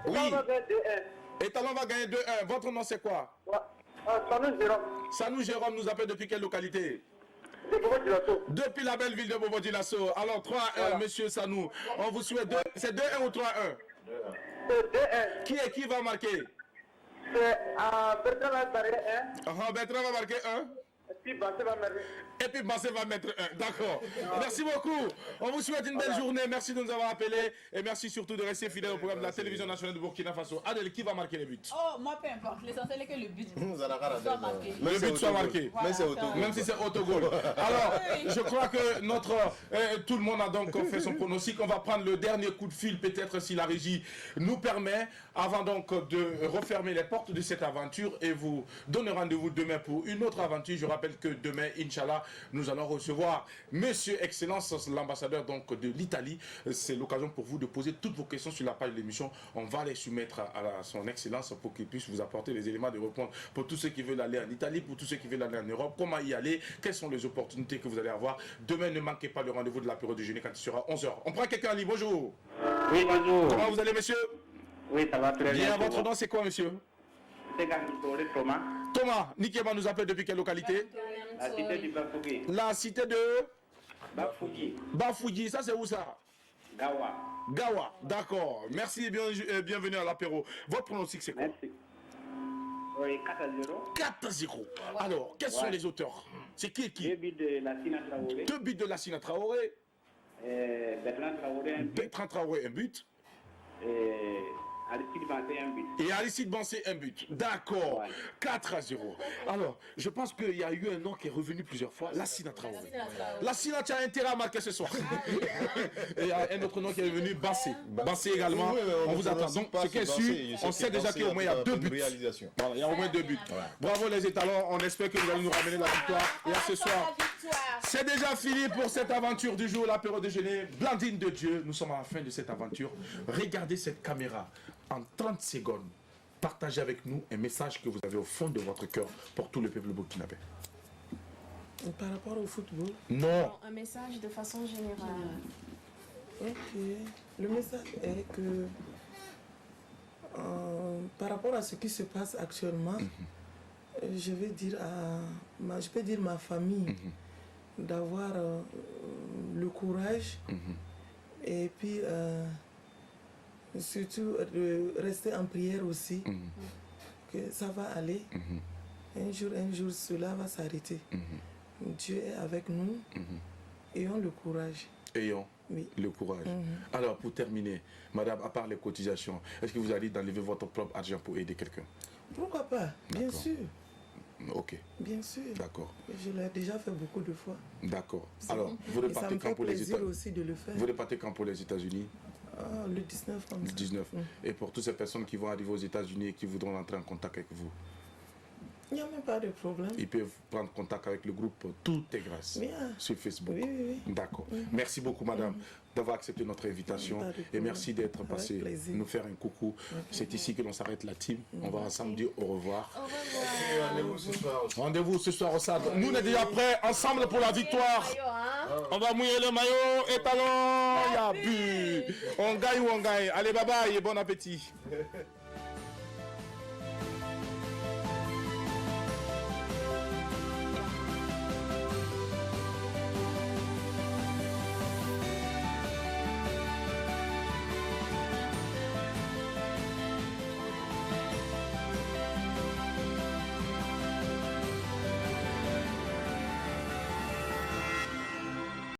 Oui. Étalon va gagner 2-1. Votre nom, c'est quoi? Sanou Jérôme nous appelle depuis quelle localité? Depuis la belle ville de Bobo Dioulasso. Alors, 3-1, monsieur Sanou. On vous souhaite 2. C'est 2-1 ou 3-1? Qui va marquer? C'est Bertrand va marquer 1. Bertrand va marquer 1. Et puis Bassé va mettre 1. D'accord. Merci beaucoup. On vous souhaite une belle journée. Merci de nous avoir appelés. Et merci surtout de rester fidèle au programme de la télévision nationale de Burkina Faso. Adèle, qui va marquer les buts? Oh, moi peu importe. L'essentiel est que le but soit marqué. Le but soit marqué. Mais c'est autogol. Même si c'est autogol. Alors, je crois que tout le monde a donc fait son pronostic. On va prendre le dernier coup de fil, peut-être si la régie nous permet, avant donc de refermer les portes de cette aventure et vous donner rendez-vous demain pour une autre aventure. Je rappelle que demain, Inch'Allah, nous allons recevoir Monsieur Excellence, l'ambassadeur donc de l'Italie. C'est l'occasion pour vous de poser toutes vos questions sur la page de l'émission. On va les soumettre à son Excellence pour qu'il puisse vous apporter les éléments de réponse pour tous ceux qui veulent aller en Italie, pour tous ceux qui veulent aller en Europe, comment y aller, quelles sont les opportunités que vous allez avoir. Demain, ne manquez pas le rendez-vous de la période déjeuner quand il sera 11h. On prend quelqu'un en ligne. Bonjour. Oui, bonjour. Comment vous allez, monsieur? Oui, ça va très bien. Bien, votre nom c'est quoi, monsieur? C'est Thomas. Thomas, Nikeba nous appelle depuis quelle localité? La cité du Bafougi. La cité de Bafougi. Bafougi, ça c'est où ça? Gawa. Gawa, d'accord. Merci et bienvenue à l'apéro. Votre pronostic c'est quoi? Merci. Oui, 4-0. 4-0. Alors, quels sont les auteurs? C'est qui et qui? 2 buts de Lassina Traoré. 2 buts de Lassina Traoré. Bertrand Traoré, un but. Bertrand Traoré, un but. Aristide Bansé, un but. Et Aristide Bansé, un but. D'accord. 4-0. Alors, je pense qu'il y a eu un nom qui est revenu plusieurs fois. Lassina Traoré. Lassina, tu as intérêt à marquer ce soir. Et il y a un autre nom qui est revenu, Bansé. Bansé également. On vous attend. Donc, ce qui est sûr, on sait déjà qu'au moins il y a 2 buts. Voilà, il y a au moins 2 buts. Bravo les étalons. On espère que vous allez nous ramener la victoire. Et à ce soir, c'est déjà fini pour cette aventure du jour, l'apéro déjeuner. Blandine de Dieu, nous sommes à la fin de cette aventure. Regardez cette caméra. En 30 secondes, partagez avec nous un message que vous avez au fond de votre cœur pour tout le peuple burkinabé. Par rapport au football? Non. Un message de façon générale. Ok. Le message est que par rapport à ce qui se passe actuellement, je vais dire ma famille d'avoir le courage et puis surtout de rester en prière aussi, que ça va aller. Un jour, cela va s'arrêter. Dieu est avec nous. Ayons le courage. Ayons le courage. Alors, pour terminer, madame, à part les cotisations, est-ce que vous allez d'enlever votre propre argent pour aider quelqu'un? Pourquoi pas? Bien sûr. Ok. Bien sûr. D'accord. Je l'ai déjà fait beaucoup de fois. D'accord. Alors, vous repartez quand pour les États-Unis? aussi de le faire. Vous repartez quand pour les États-Unis? Le 19 comme ça. 19. Et pour toutes ces personnes qui vont arriver aux États-Unis et qui voudront entrer en contact avec vous, il n'y a même pas de problème. ils peuvent prendre contact avec le groupe Tout est grâce sur Facebook. Oui. D'accord. Merci beaucoup, madame, d'avoir accepté notre invitation. Et merci d'être passé nous faire un coucou. C'est ici que l'on s'arrête la team. On va ensemble dire au revoir. Au revoir. Rendez-vous ce soir. Rendez-vous ce soir au stade. Nous, on est déjà prêts, ensemble pour la victoire. On va mouiller le maillot et talons. Il y a but. On gagne ou on gagne. Allez, bye bye et bon appétit.